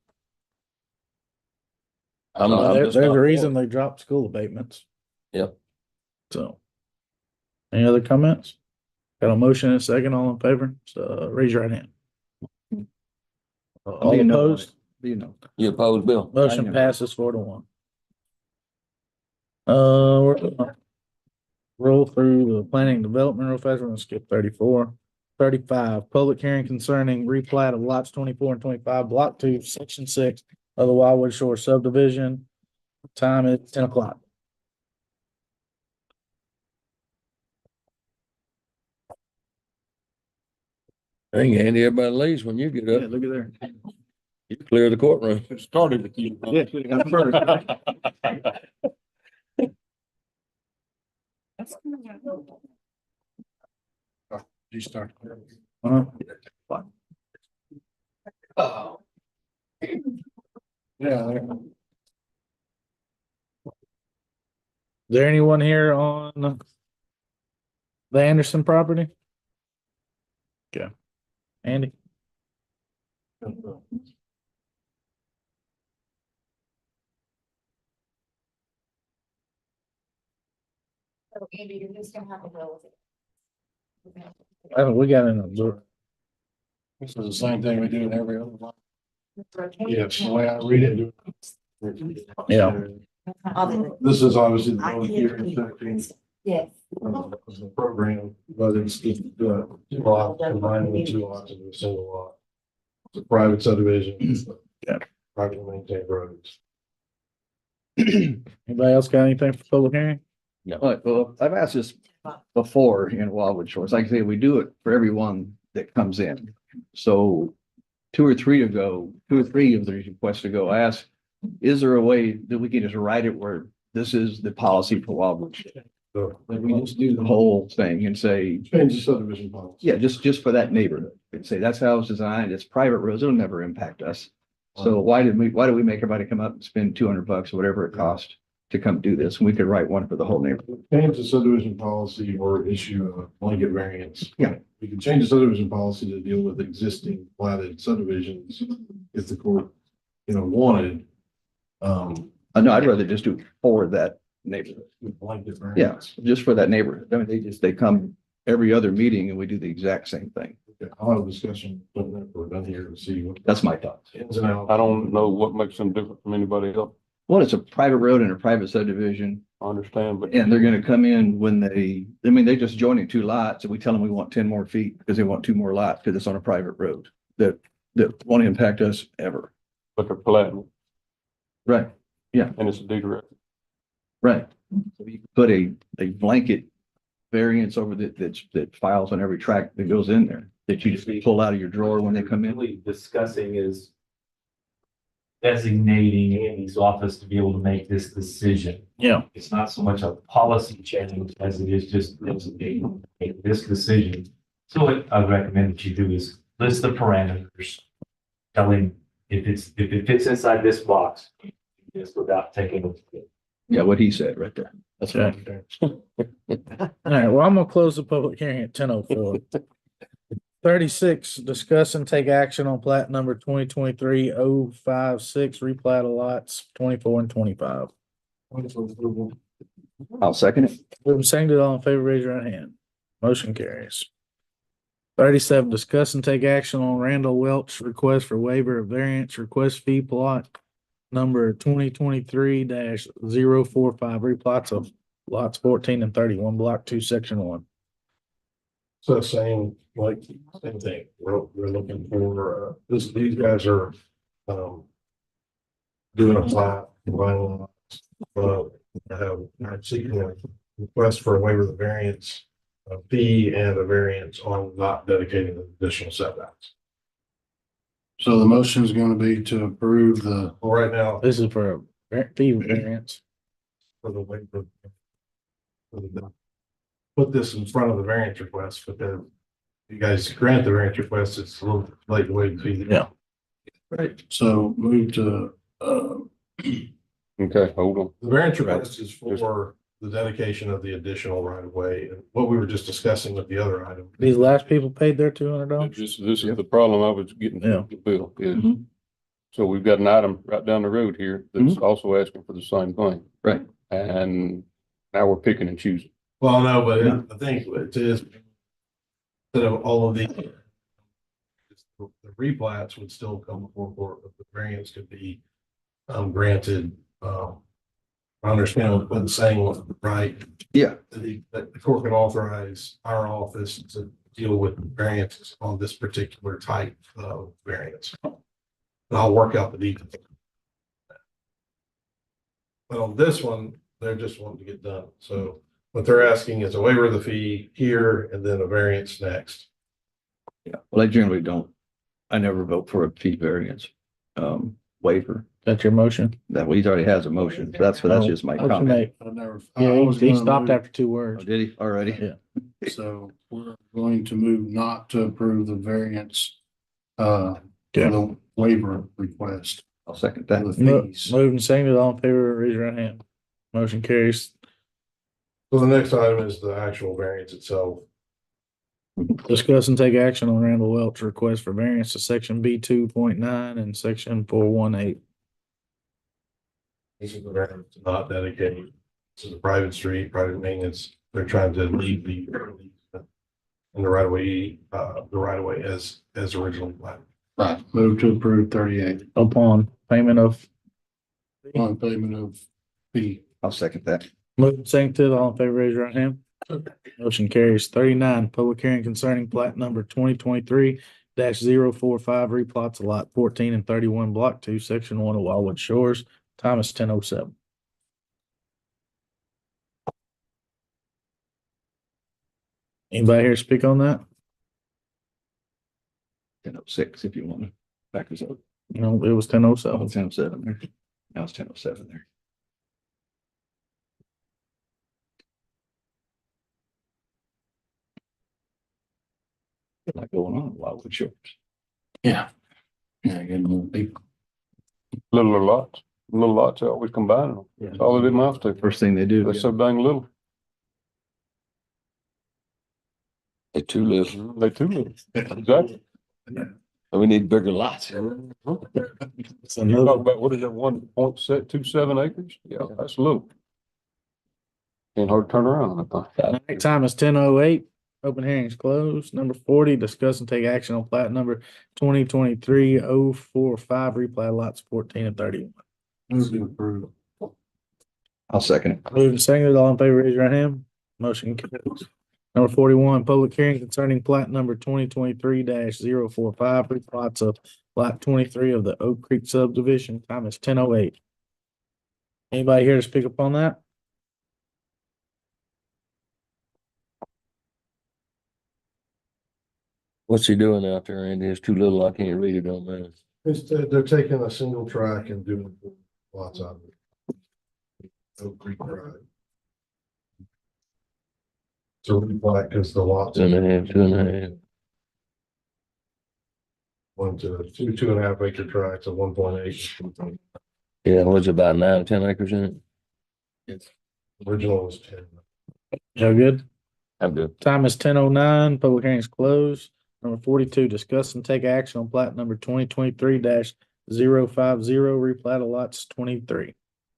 I'm There's just a not reason for it. they dropped school abatements. Yep. So. Any other comments? Got a motion and a second, all in favor, so raise your right hand. All being no on opposed? You know. You opposed, Bill? Motion passes 4-1. We're gonna roll through the planning and development real fast. We're gonna skip 34. 35, public hearing concerning replat of lots 24 and 25, block 2, section 6 of the Wildwood Shore subdivision. Time is 10 o'clock. I think Andy, everybody leaves when you get up. Look at there. You clear the courtroom. It started with you. You start. Uh-huh. Yeah. Is there anyone here on the Anderson property? Okay. Andy? So Andy, you're just gonna have to go with it. We got an observer. This is the same thing we do in every other one. Yes, the way I read it. Yeah. This is obviously the public hearing section Yes. of the program, but it's the two lots combined with 2 lots into a single lot. It's a private subdivision. Yeah. Privately maintained roads. Anybody else got anything for public hearing? Well, I've asked this before in Wildwood Shores. Like I say, we do it for everyone that comes in. So 2 or 3 of the requests to go, I asked, is there a way that we can just write it where this is the policy for Wildwood? So Like we just do the whole thing and say, change the subdivision policy. yeah, just for that neighborhood. And say, that's how it's designed. It's private roads. It'll never impact us. So why do we make everybody come up and spend $200 or whatever it costs to come do this? And we could write one for the whole neighborhood. Change the subdivision policy or issue a blanket variance. Yeah. We can change the subdivision policy to deal with existing platted subdivisions if the court, wanted. No, I'd rather just do it for that neighborhood. With blanket Yeah, variance. just for that neighborhood. I mean, they come every other meeting and we do the exact same thing. Okay, I'll have a discussion when we're done here to see what. That's my thoughts. Ins and outs. I don't know what makes them different from anybody else. Well, it's a private road and a private subdivision, I understand, but. and they're gonna come in when they just joining 2 lots, and we tell them we want 10 more feet because they want 2 more lots because it's on a private road that won't impact us ever. But they're platinum Right, and it's a deed record. right. So you can put a blanket variance over that files on every track that goes in there, that you just pull out of your drawer when they come in. Really discussing is designating Andy's office to be able to make this decision. Yeah. It's not so much a policy change as it is just designating this decision. So what I recommend that you do is list the parameters. Tell him if it fits inside this box, just without taking. Yeah, what he said right there. That's right. All right, well, I'm gonna close the public hearing at 10:04. 36, discuss and take action on plat number 2023-056, replat of lots 24 and 25. I'll second it. Moving seconded, all in favor, raise your right hand. Motion carries. 37, discuss and take action on Randall Welch request for waiver of variance request fee plot number 2023-045, replats of lots 14 and 31, block 2, section 1. So same thing. We're looking for, these guys are, doing a plat, combining lots. Seeking a request for a waiver of the variance, a fee and a variance on not dedicating additional setbacks. So the motion is going to be to approve right now. This is for a fee variance. For the waiver. put this in front of the variance request, but then you guys grant the variance request, it's a little late to wait to see. Yeah. Right, so move to, Okay, hold on. The variance request is for the dedication of the additional right of way, and what we were just discussing with the other item. These last people paid their $200. This is the problem I was getting Yeah. from the bill is, Mhm. so we've got an item right down the road here that's also asking for the same thing. Right. And now we're picking and choosing. Well, no, but I think it is, instead of all of the replats would still come before court, but the variance could be granted. I understand what I'm saying, right? Yeah. That the court can authorize our office to deal with variances on this particular type of variance. And I'll work out the details. But on this one, they're just wanting to get done. So what they're asking is a waiver of the fee here and then a variance next. Yeah, well, I generally don't, I never vote for a fee variance, waiver. That's your motion? That, well, he already has a motion. That's just my Motion comment. made. I never. I Yeah, was he gonna stopped move- after 2 Oh, words. did he already? Yeah. So we're going to move not to approve the variance, Yeah. the waiver request. I'll second that. for the fees. Moving seconded, all in favor, raise your right hand. Motion carries. So the next item is the actual variance itself. Discuss and take action on Randall Welch request for variance to section B 2.9 and section 418. This is the variance to not dedicate. This is a private street, private maintenance. They're trying to leave the in the right of way as originally planned. Right, move to approve 38 Upon payment of. on payment of fee. I'll second that. Moving seconded, all in favor, raise your right hand. Motion carries. 39, public hearing concerning plat number 2023-045, replots of lot 14 and 31, block 2, section 1 of Wildwood Shores. Time is 10:07. Anybody here speak on that? 10:06 if you want to back us up. No, it was 10:07. 10:07 there. Now it's 10:07 there. A lot going on, Wildwood Shores. Yeah. Yeah, getting more people. Little lots, they always combine them. That's all they did amounts to. First thing they do. They're so dang little. They're too little. They too little. Exactly. We need bigger lots. You talk about, what is that, 1.27 acres? Yeah, that's little. Ain't hard to turn around, I think. Night time is 10:08. Open hearings closed. Number 40, discuss and take action on plat number 2023-045, replat lots 14 and 31. Move to approve. I'll second it. Moving seconded, all in favor, raise your right hand. Motion carries. Number 41, public hearing concerning plat number 2023-045, replots of lot 23 of the Oak Creek subdivision. Time is 10:08. Anybody here to speak upon that? What's he doing out there, Andy? It's too little. I can't read it on that. They're taking a single track and doing lots of it. Oak Creek Drive. So we like, because the lots. 2.5, 2.5. 1 to 2.5 acre tracts of 1.8. Yeah, what's it, about 9 or 10 acres in it? Original was 10. Y'all good? I'm good. Time is 10:09. Public hearing is closed. Number 42, discuss and take action on plat number 2023-050, replat of lots 23.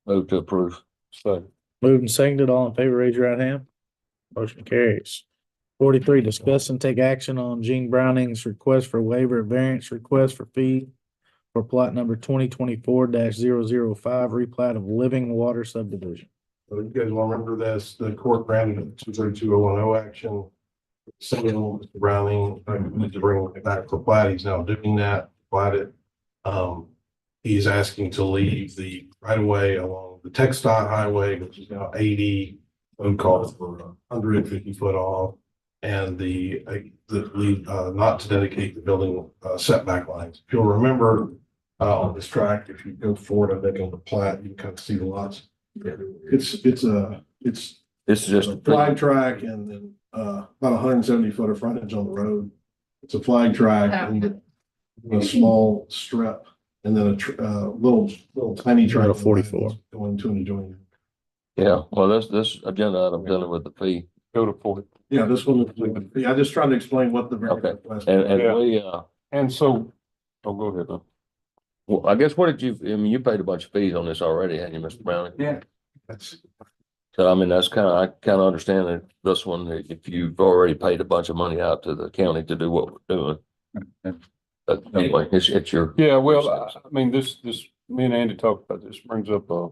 Move to approve. So, Moved and seconded, all in favor, raise your right hand. Motion carries. 43, discuss and take action on Gene Browning's request for waiver of variance request for fee for plot number 2024-005, replat of Living Water subdivision. So you guys will remember this, the court granted a 232-010 action. Single Mr. Browning, I need to bring it back for plat. He's now doing that, platted. He's asking to leave the right of way along the TxDOT highway, which is now 80, code calls for 150 foot off. And not to dedicate the building setback lines. If you'll remember on this track, if you go forward, I think on the plat, you can kind of see the lots. It's This is just. a flag track and then, about 170 foot of frontage on the road. It's a flag track and a small strip and then little tiny track. 44. Going to and adjoining. Yeah, well, this agenda item dealing with the fee. Go to 40. Yeah, this one, I just trying to explain what the variance Okay. request. And Yeah. we, And so, oh, go ahead, man. well, I guess what did you, I mean, you paid a bunch of fees on this already, hadn't you, Mr. Browning? Yeah. That's, So I mean, I kind of understand that this one, that if you've already paid a bunch of money out to the county to do what we're doing. But anyway, it's your. Yeah, well, I mean, this, me and Andy talked about this, brings up a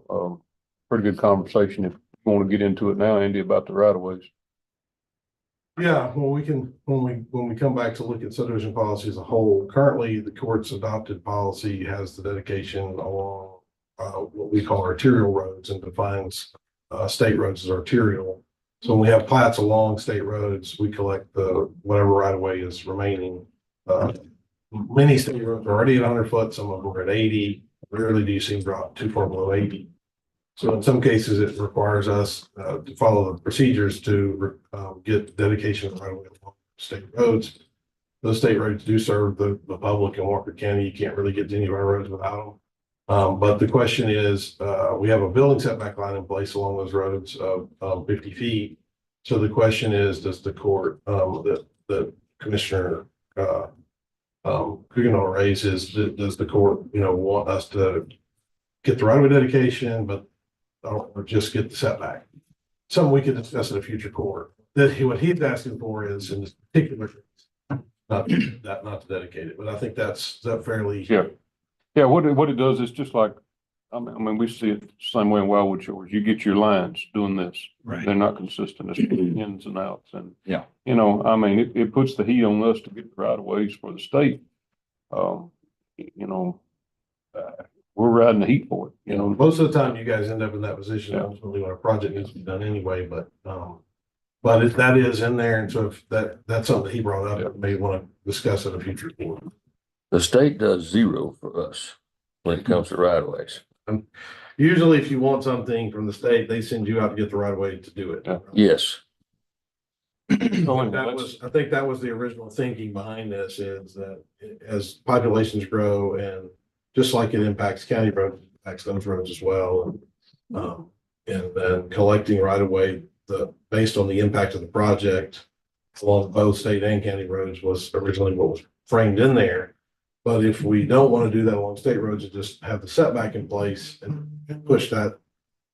pretty good conversation. If you want to get into it now, Andy, about the right of ways. yeah, well, when we come back to look at subdivision policy as a whole, currently the court's adopted policy has the dedication along what we call arterial roads and defines state roads as arterial. So when we have plats along state roads, we collect the whatever right of way is remaining. Many state roads are already at 100 foot, some of them are at 80. Rarely do you see them drop too far below 80. So in some cases, it requires us to follow the procedures to get dedication right away along state roads. Those state roads do serve the public in Walker County. You can't really get to any of our roads without them. But the question is, we have a building setback line in place along those roads of 50 feet. So the question is, does the court, the Commissioner Kuginall raises, does the court, want us to get the right of way dedication, but or just get the setback? Something we could discuss at a future court. What he's asking for is in this particular case, not to dedicate it, but I think that's fairly. Yeah. Yeah, what it does is just like, I mean, we see it the same way in Wildwood Shores. You get your lines doing this. Right. They're not consistent. It's ins and outs and. Yeah. I mean, it puts the heat on us to get the right of ways for the state. We're riding the heat for it, Most of the time you guys end up in that position Yeah. ultimately when a project needs to be done anyway, but if that is in there, and so if that's something he brought up, Yeah. may want to discuss at a future court. The state does zero for us when it comes to right of ways. Usually if you want something from the state, they send you out to get the right of way to do it. Yeah. Yes. I think that was the original thinking behind this, is that as populations grow and just like it impacts county roads, it impacts those roads as well. And then collecting right of way, based on the impact of the project along both state and county roads was originally what was framed in there. But if we don't want to do that along state roads and just have the setback in place and push that,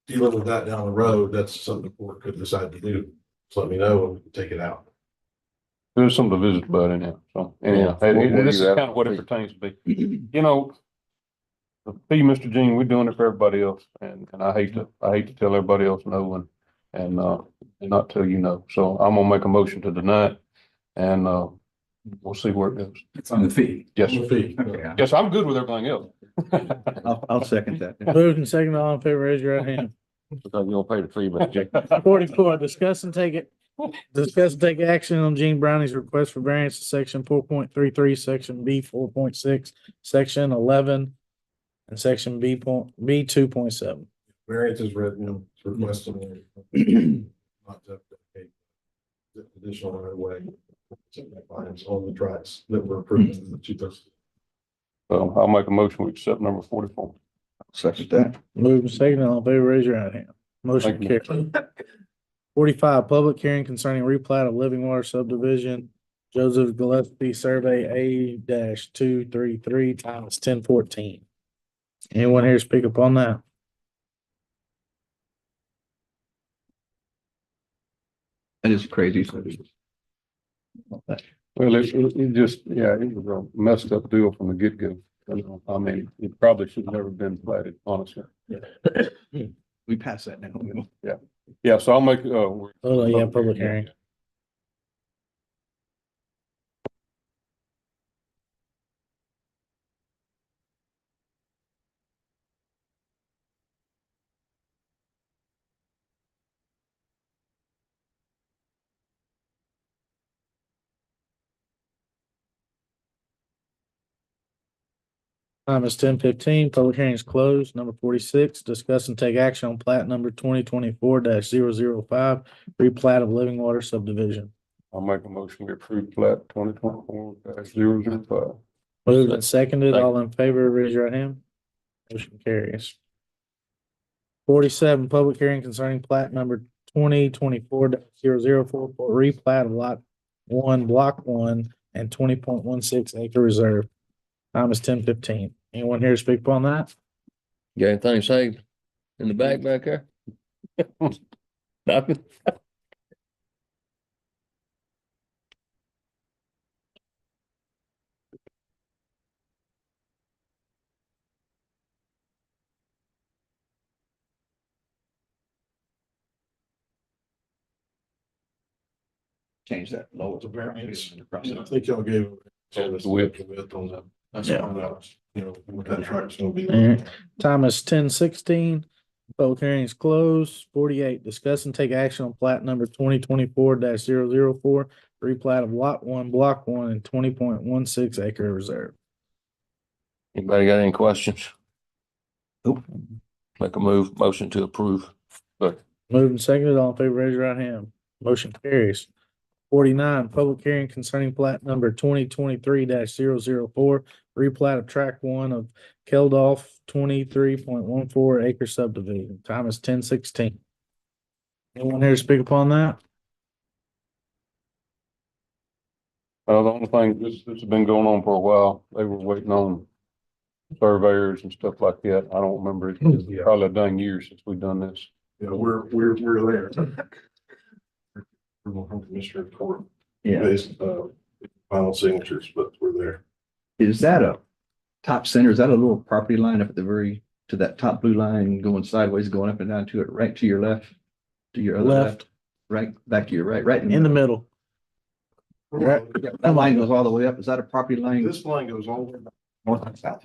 dealing with that down the road, that's something the court could decide to do. Just let me know and we can take it out. There's something to visit about in there. So anyhow, this is kind of what it pertains to be. The fee, Mr. Jean, we're doing it for everybody else, and I hate to tell everybody else no and not tell you no. So I'm gonna make a motion to deny it, and we'll see where it goes. It's on the fee. Yes, The fee. Okay. yes, I'm good with everything else. I'll second that. Moved and second, all in favor, raise your right hand. Because you're gonna pay the fee, Mr. Jenkins. 44, discuss and take action on Gene Browning's request for variance to section 4.33, section B 4.6, section 11, and section B 2.7. Variance is written, it's requesting not to dedicate additional right of way. Setback lines on the tracks that were approved in the 2000. So I'll make a motion, we accept number 44. Second that. Moved and second, all in favor, raise your right hand. Motion Thank you. carried. 45, public hearing concerning replat of Living Water subdivision, Joseph Gillespie, survey A-233, time is 10:14. Anyone here speak upon that? That is crazy. Well, it just, yeah, it was a messed up deal from the get-go. I mean, it probably should have never been platted, honestly. We passed that now. Yeah, so I'll make, Oh, yeah, public hearing. Time is 10:15. Public hearing is closed. Number 46, discuss and take action on plat number 2024-005, replat of Living Water subdivision. I'll make a motion to approve plat 2024-005. Moved and seconded. All in favor, raise your right hand. Motion carries. 47, public hearing concerning plat number 2024-004 for replat of lot 1, block 1 and 20.16 acre reserve. Time is 10:15. Anyone here to speak upon that? Got anything saved in the back there? Nothing? Change that lower. It's a variance. I think y'all gave. The width. On that. That's Yeah. what I was, what that truck's gonna be. Alright. Time is 10:16. Public hearing is closed. 48, discuss and take action on plat number 2024-004, replat of lot 1, block 1 and 20.16 acre reserve. Anybody got any questions? Nope. Make a motion to approve. Moved and seconded. All in favor, raise your right hand. Motion carries. 49, public hearing concerning plat number 2023-004, replat of tract 1 of Keldorf 23.14 acre subdivision. Time is 10:16. Anyone here to speak upon that? The only thing, this has been going on for a while. They were waiting on surveyors and stuff like that. I don't remember. It's probably a dang year since we've done this. Yeah, we're there. We're from Commissioner Court. Yeah. Based, final signatures, but we're there. Is that a top center? Is that a little property line up at the very, to that top blue line going sideways, going up and down to it, right to your left? To your other left? Right, back to your right In the middle. Right. That line goes all the way up. Is that a property line? This line goes all the way back. North and south.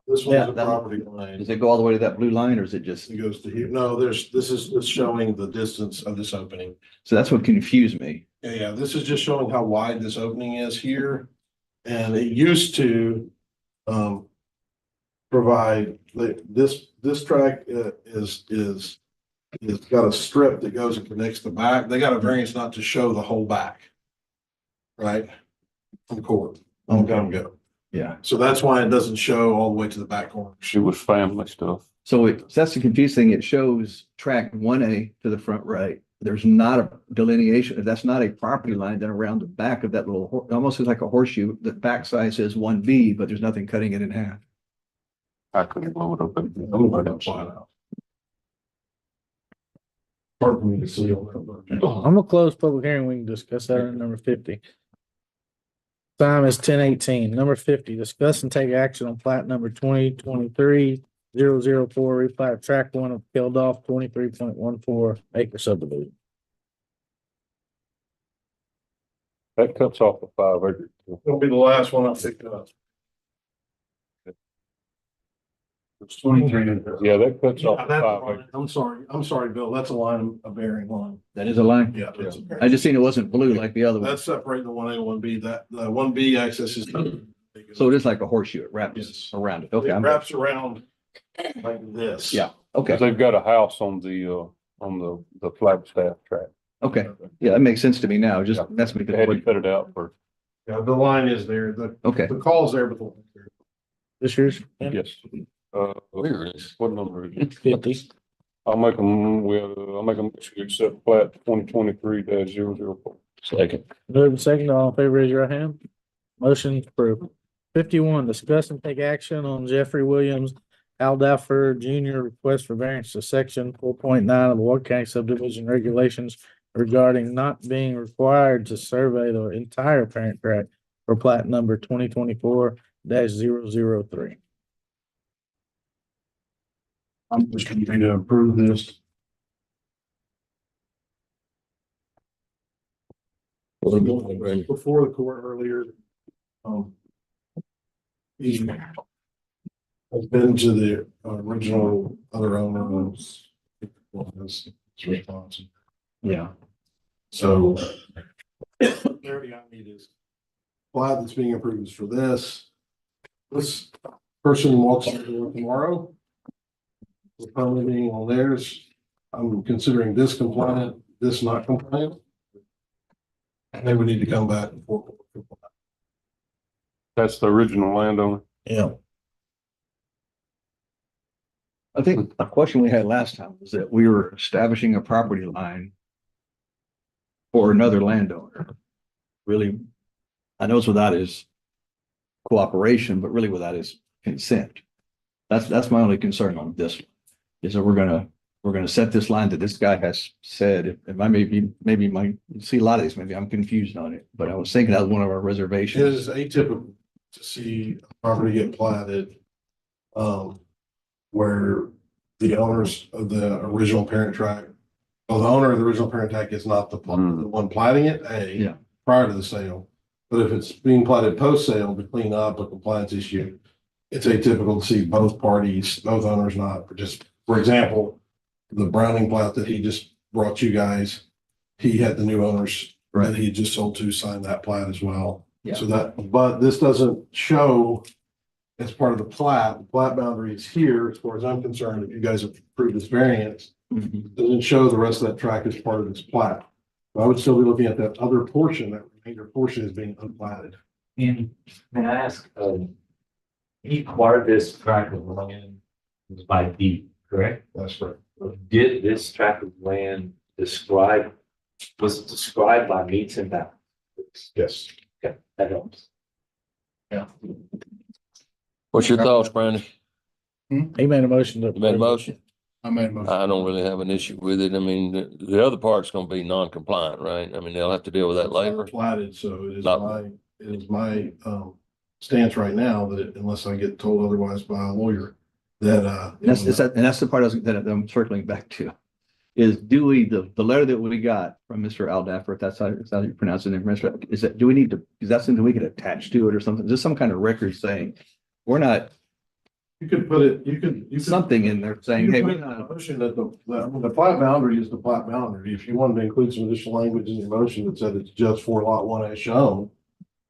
This Yeah, one's a that- property line. Does it go all the way to that blue line or is it just, It goes to here. No, this is showing the distance of this opening. so that's what confused me. Yeah, this is just showing how wide this opening is here. And it used to provide, this track is got a strip that goes and connects the back. They got a variance not to show the whole back. Right? From court, a long time ago. Yeah. So that's why it doesn't show all the way to the back corner. She was family stuff. So that's the confusing thing. It shows track 1A to the front right. There's not a delineation. That's not a property line. Then around the back of that little, almost looks like a horseshoe, the backside says 1B, but there's nothing cutting it in half. I couldn't blow it up. I'm gonna let that slide out. Hard for me to see all that. I'm gonna close public hearing. We can discuss that in number 50. Time is 10:18. Number 50, discuss and take action on plat number 2023-004, replat of tract 1 of Keldorf 23.14 acre subdivision. That cuts off the 5 acre. It'll be the last one I picked up. It's 23. Yeah, that cuts off Yeah, the that's 5 a line. acre. I'm sorry, Bill. That's a line, a bearing line. That is a line? Yeah. that's a bearing. I just seen it wasn't blue like the other one. That's separating the 1A, 1B. That, the 1B access is. So it is like a horseshoe. It wraps Yes. around it. Okay. It I'm- wraps around like this. Yeah, okay, They've got a house on the Flagstaff track. okay. Yeah, that makes sense to me now. Just, that's me. They had to cut it out for, Yeah, the line is there. Okay. The call's there, but the line's there. This year's yes. Where is? What number is it? 50. I'll make a motion to accept plat 2023-004. Second. Moved and seconded. All in favor, raise your right hand. Motion approved. 51, discuss and take action on Jeffrey Williams Aldaffer Jr. request for variance to section 4.9 of the Walker County subdivision regulations regarding not being required to survey the entire parent tract for plat number 2024-003. I'm just going to approve this. Before the court earlier. He has been to the original other owner of his response. Yeah. So. There I need is. Plat that's being approved is for this. this person walks in the door tomorrow. The permitting on theirs, I'm considering this compliant, this not compliant. And they would need to come back before. That's the original landowner. Yeah. I think a question we had last time was that we were establishing a property line for another landowner. Really, I know it's without his cooperation, but really without his consent. That's my only concern on this, is that we're gonna set this line that this guy has said, and I maybe you see a lot of these, maybe I'm confused on it, but I was thinking that was one of our It reservations. is atypical to see a property get platted. Where the owners of the original parent tract, well, the owner of the original parent tract is not the one platting it, Yeah. prior to the sale. But if it's being platted post-sale to clean up a compliance issue, it's atypical to see both parties, both owners not participate. For example, the Browning plat that he just brought you guys, he had the new owners that he had just sold to sign that plat as well. Yeah. So but this doesn't show as part of the plat boundary is here, as far as I'm concerned, if you guys approve this variance, doesn't show the rest of that tract as part of this plat. I would still be looking at that other portion, that remainder portion is being unplatted. And may I ask, he acquired this tract of land by deed, correct? That's right. Did this tract of land was it described by meets and bounds? Yes. Okay, that helps. What's your thoughts, Brandon? He made a motion to. You made a motion? I made a motion. I don't really have an issue with it. I mean, the other part's gonna be non-compliant, right? I mean, they'll have to deal with that later. Platted, so it is Not- my stance right now that unless I get told otherwise by a lawyer, that And that's the part that I'm circling back to. Is the letter that we got from Mr. Aldaffer, if that's how you pronounce it, do we need to, is that something we could attach to it or something? Just some kind of record saying, we're not, you could put it, you could. something in there saying, You hey, put we're in the not. motion that the plat boundary is the plat boundary. If you wanted to include some additional language in your motion that said it's just for lot one as shown.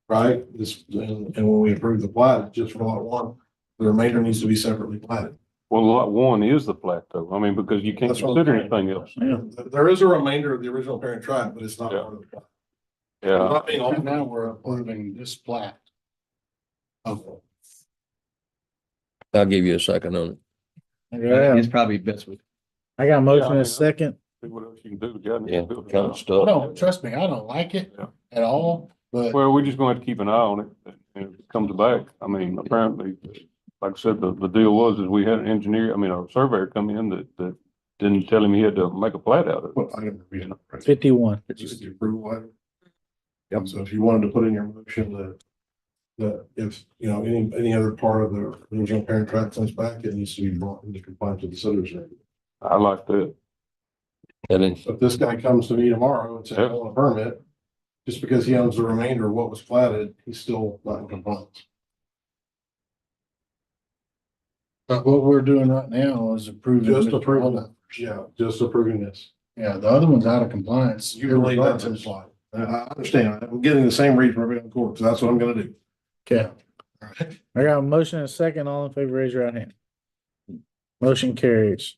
Right, and when we approve the plat, it's just for lot one, the remainder needs to be separately platted. Well, lot one is the plat though. I mean, because you can't That's what I'm consider saying. anything else. Yeah. There is a remainder of the original parent tract, but it's not Yeah. part of the plat. Yeah. Not being Right all- now, we're approving this plat. Of I'll give you a second on it. It's probably best with. I got a motion Yeah, I and a mean, second. See what else you can do. John. Yeah, Build it kind out. of I stuff. don't, trust me, I don't like it Yeah. at all, but Well, we're just going to have to keep an eye on it. And if it comes back, I mean, apparently, like I said, the deal was is we had an engineer, I mean, a surveyor come in that didn't tell him he had to make a plat out of it. Well, I didn't read it. 51. It's just the approval item. Yep, so if you wanted to put in your motion that if, any other part of the original parent tract comes back, it needs to be brought into compliance with the subdivision. I like that. And then, So if this guy comes to me tomorrow and says, I want a permit, just because he owns the remainder of what was platted, he's still not in compliance. but what we're doing right now is approving. Just Mr. approving Aldaf. that. Yeah, just approving this. Yeah, the other one's out of compliance. You can leave that to the slide. I understand. I'm getting the same read from everybody in court, so that's what I'm gonna do. Okay. I got a motion and a second. All in favor, raise your right hand. Motion carries.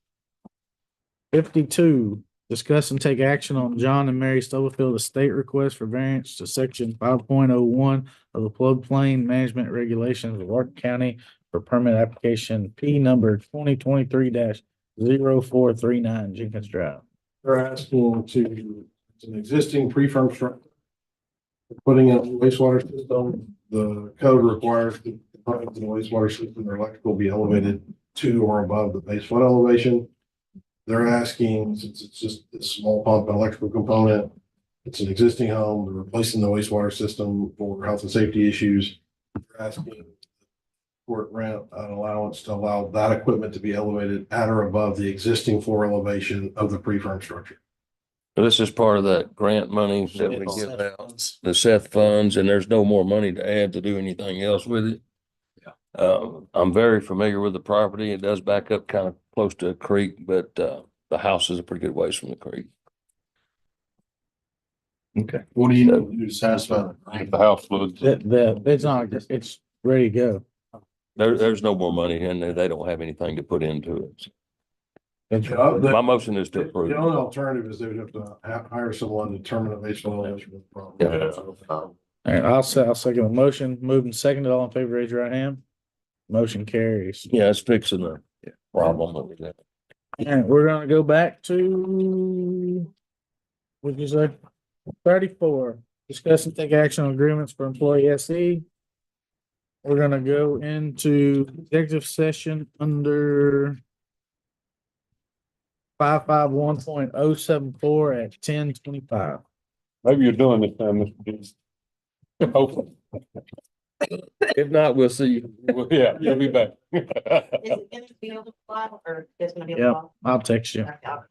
52, discuss and take action on John and Mary Stubblefield estate request for variance to section 5.01 of the floodplain management regulations of Ward County for permit application P number 2023-0439 Jenkins Drive. They're asking it's an existing pre-firm structure. Putting in a wastewater system, the code requires the components in the wastewater system, their electrical be elevated to or above the base flood elevation. They're asking, since it's just a small pump and electrical component, it's an existing home, they're replacing the wastewater system for health and safety issues. They're asking court grant an allowance to allow that equipment to be elevated at or above the existing floor elevation of the pre-firm structure. this is part of that grant money that we give out, the Seth funds, and there's no more money to add to do anything else with it. I'm very familiar with the property. It does back up kind of close to a creek, but, the house is a pretty good ways from the creek. Okay. What do you need to do to satisfy? If the house floods. It's not, it's ready to go. there's no more money in there. They don't have anything to put into it. Yeah, My motion is to approve. The only alternative is they would have to hire someone to determine based on the problem. Yeah. All right, I'll second the motion. Moving seconded, all in favor, raise your right hand. Motion carries. Yeah, it's fixing the problem that we got. All right, we're gonna go back to, what'd you say? 34, discuss and take action on agreements for employee SE. We're gonna go into executive session under 551.074 at 10:25. Maybe you're doing this time, Mr. Dees. Hopefully. If not, we'll see you. Well, yeah, you'll be back. Is it gonna be on the file or it's gonna be on the Yep, file? I'll text you. Okay, I'll-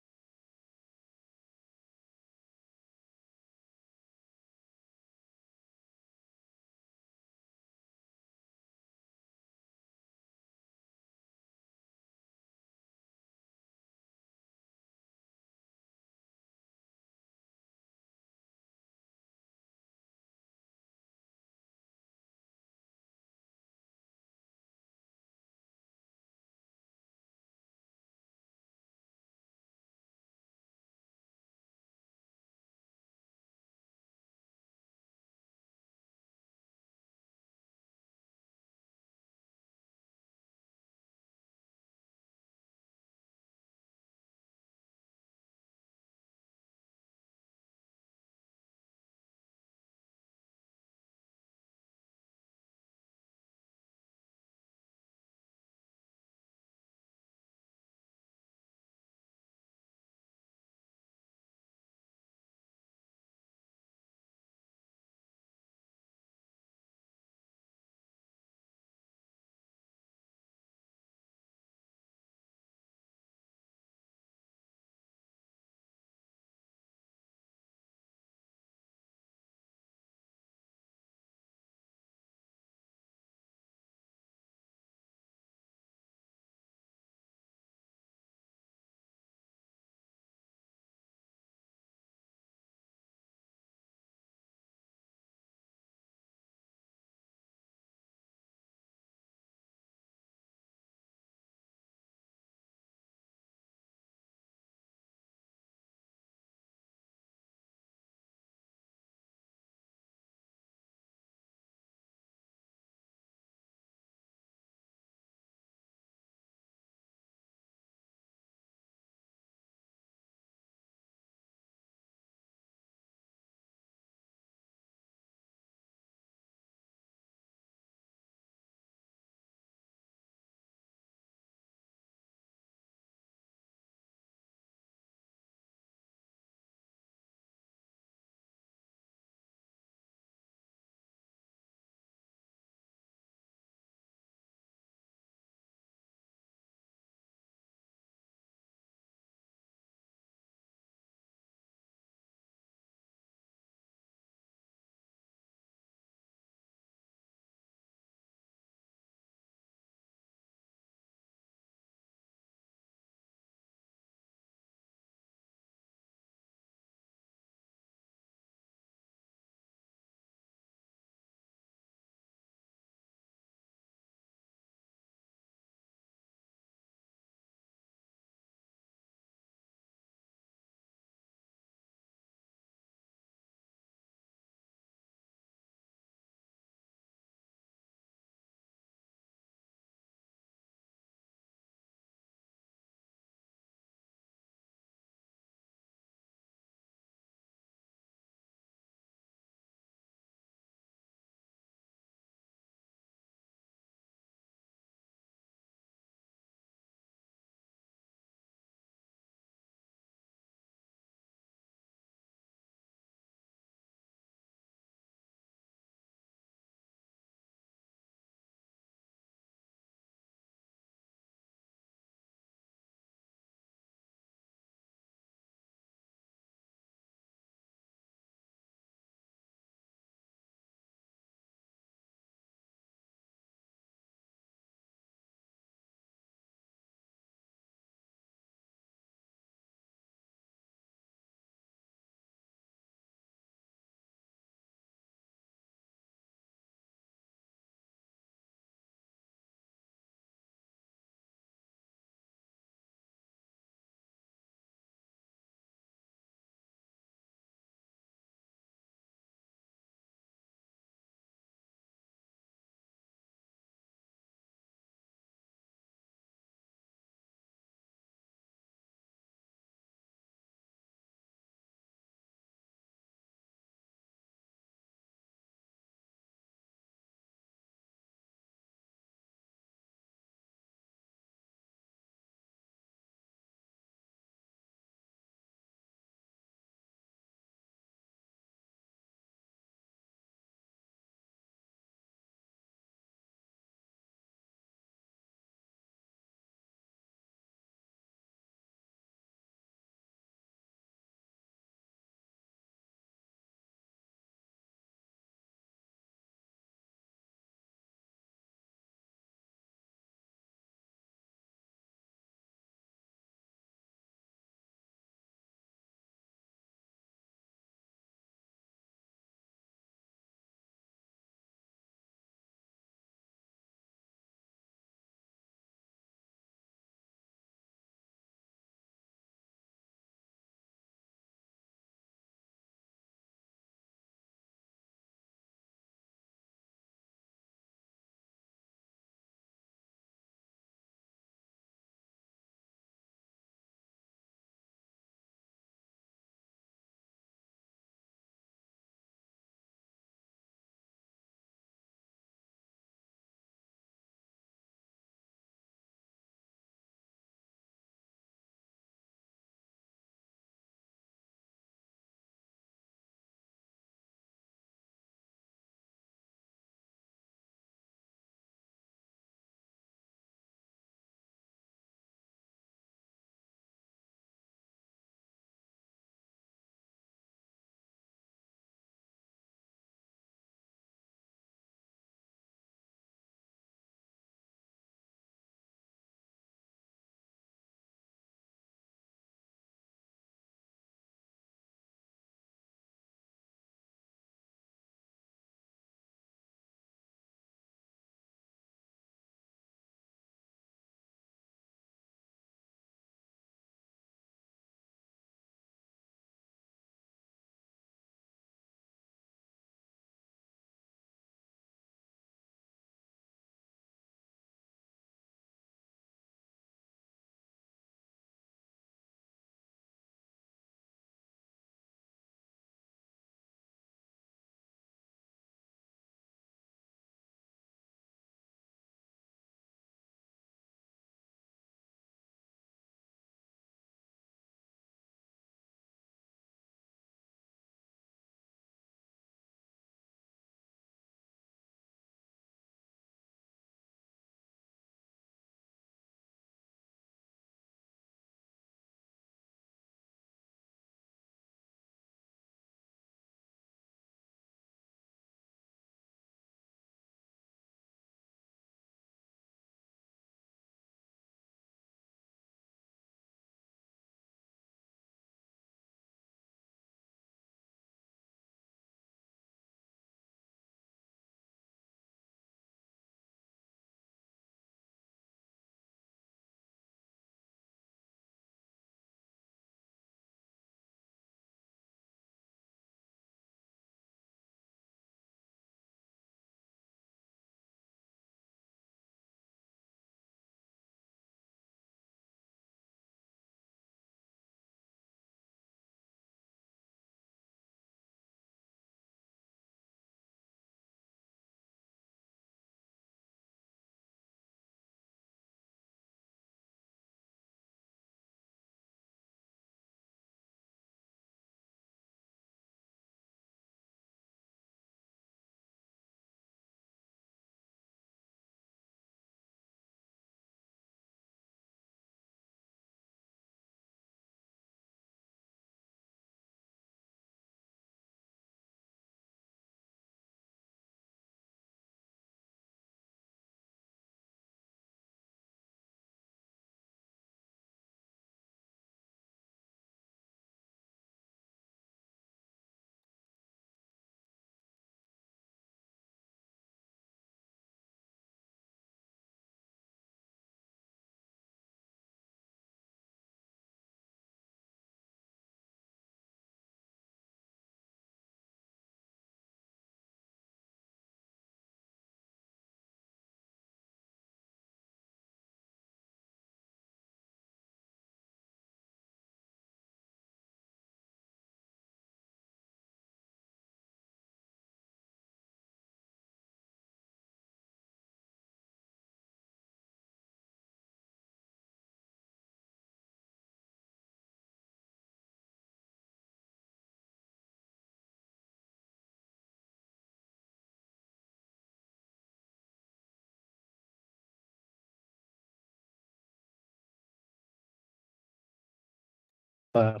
5.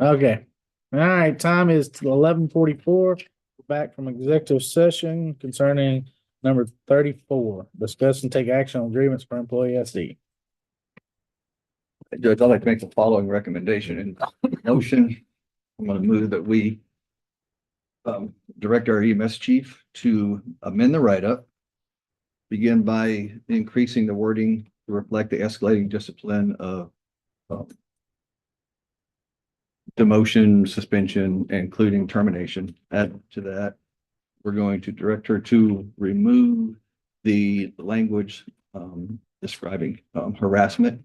Okay. All right, time is 11:44. Back from executive session concerning number 34. Discuss and take action on agreements for employee SD. Judge, I'd like to make the following recommendation in motion. I'm gonna move that we direct our EMS chief to amend the write-up. Begin by increasing the wording to reflect the escalating discipline of demotion, suspension, including termination. Add to that, we're going to direct her to remove the language describing harassment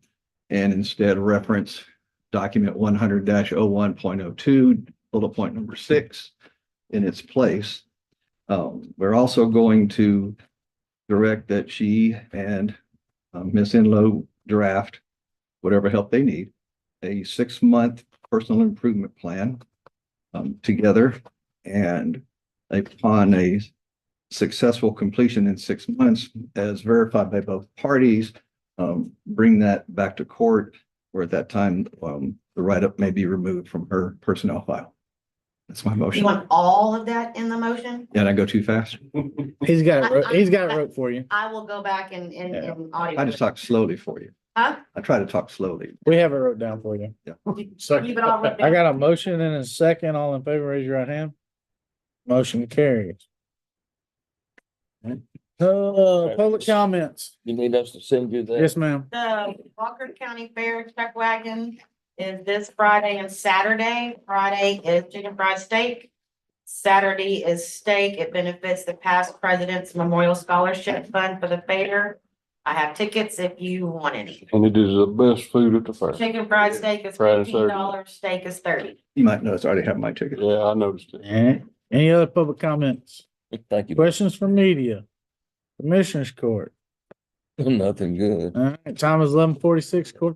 and instead reference document 100-01.02, bullet point number 6 in its place. We're also going to direct that she and Ms. Enlow draft whatever help they need, a 6-month personal improvement plan together, and upon a successful completion in 6 months, as verified by both parties, bring that back to court, or at that time, the write-up may be removed from her personnel file. That's my You motion. want all of that in the motion? Did I go too fast? He's got it. He's got it wrote for you. I will go back and Yeah. audio. I just talk slowly for you. Huh? I try to talk slowly. We have it wrote down for you. Keep it all written I down. got a motion and a second. All in favor, raise your right hand. Motion carries. Public comments. You need us to send you that? Yes, ma'am. The Walker County Fair Chuck Wagon is this Friday and Saturday. Friday is chicken fried steak. Saturday is steak. It benefits the past president's Memorial Scholarship Fund for the fair. I have tickets if you want any. And it is the best food at the fair. Chicken fried steak is Friday and Saturday. $15, steak is 30. You might notice I already have my ticket. Yeah, I noticed it. Any other public comments? Thank you. Questions from media? Commissioners Court. Nothing good. All right, time is 11:46. Court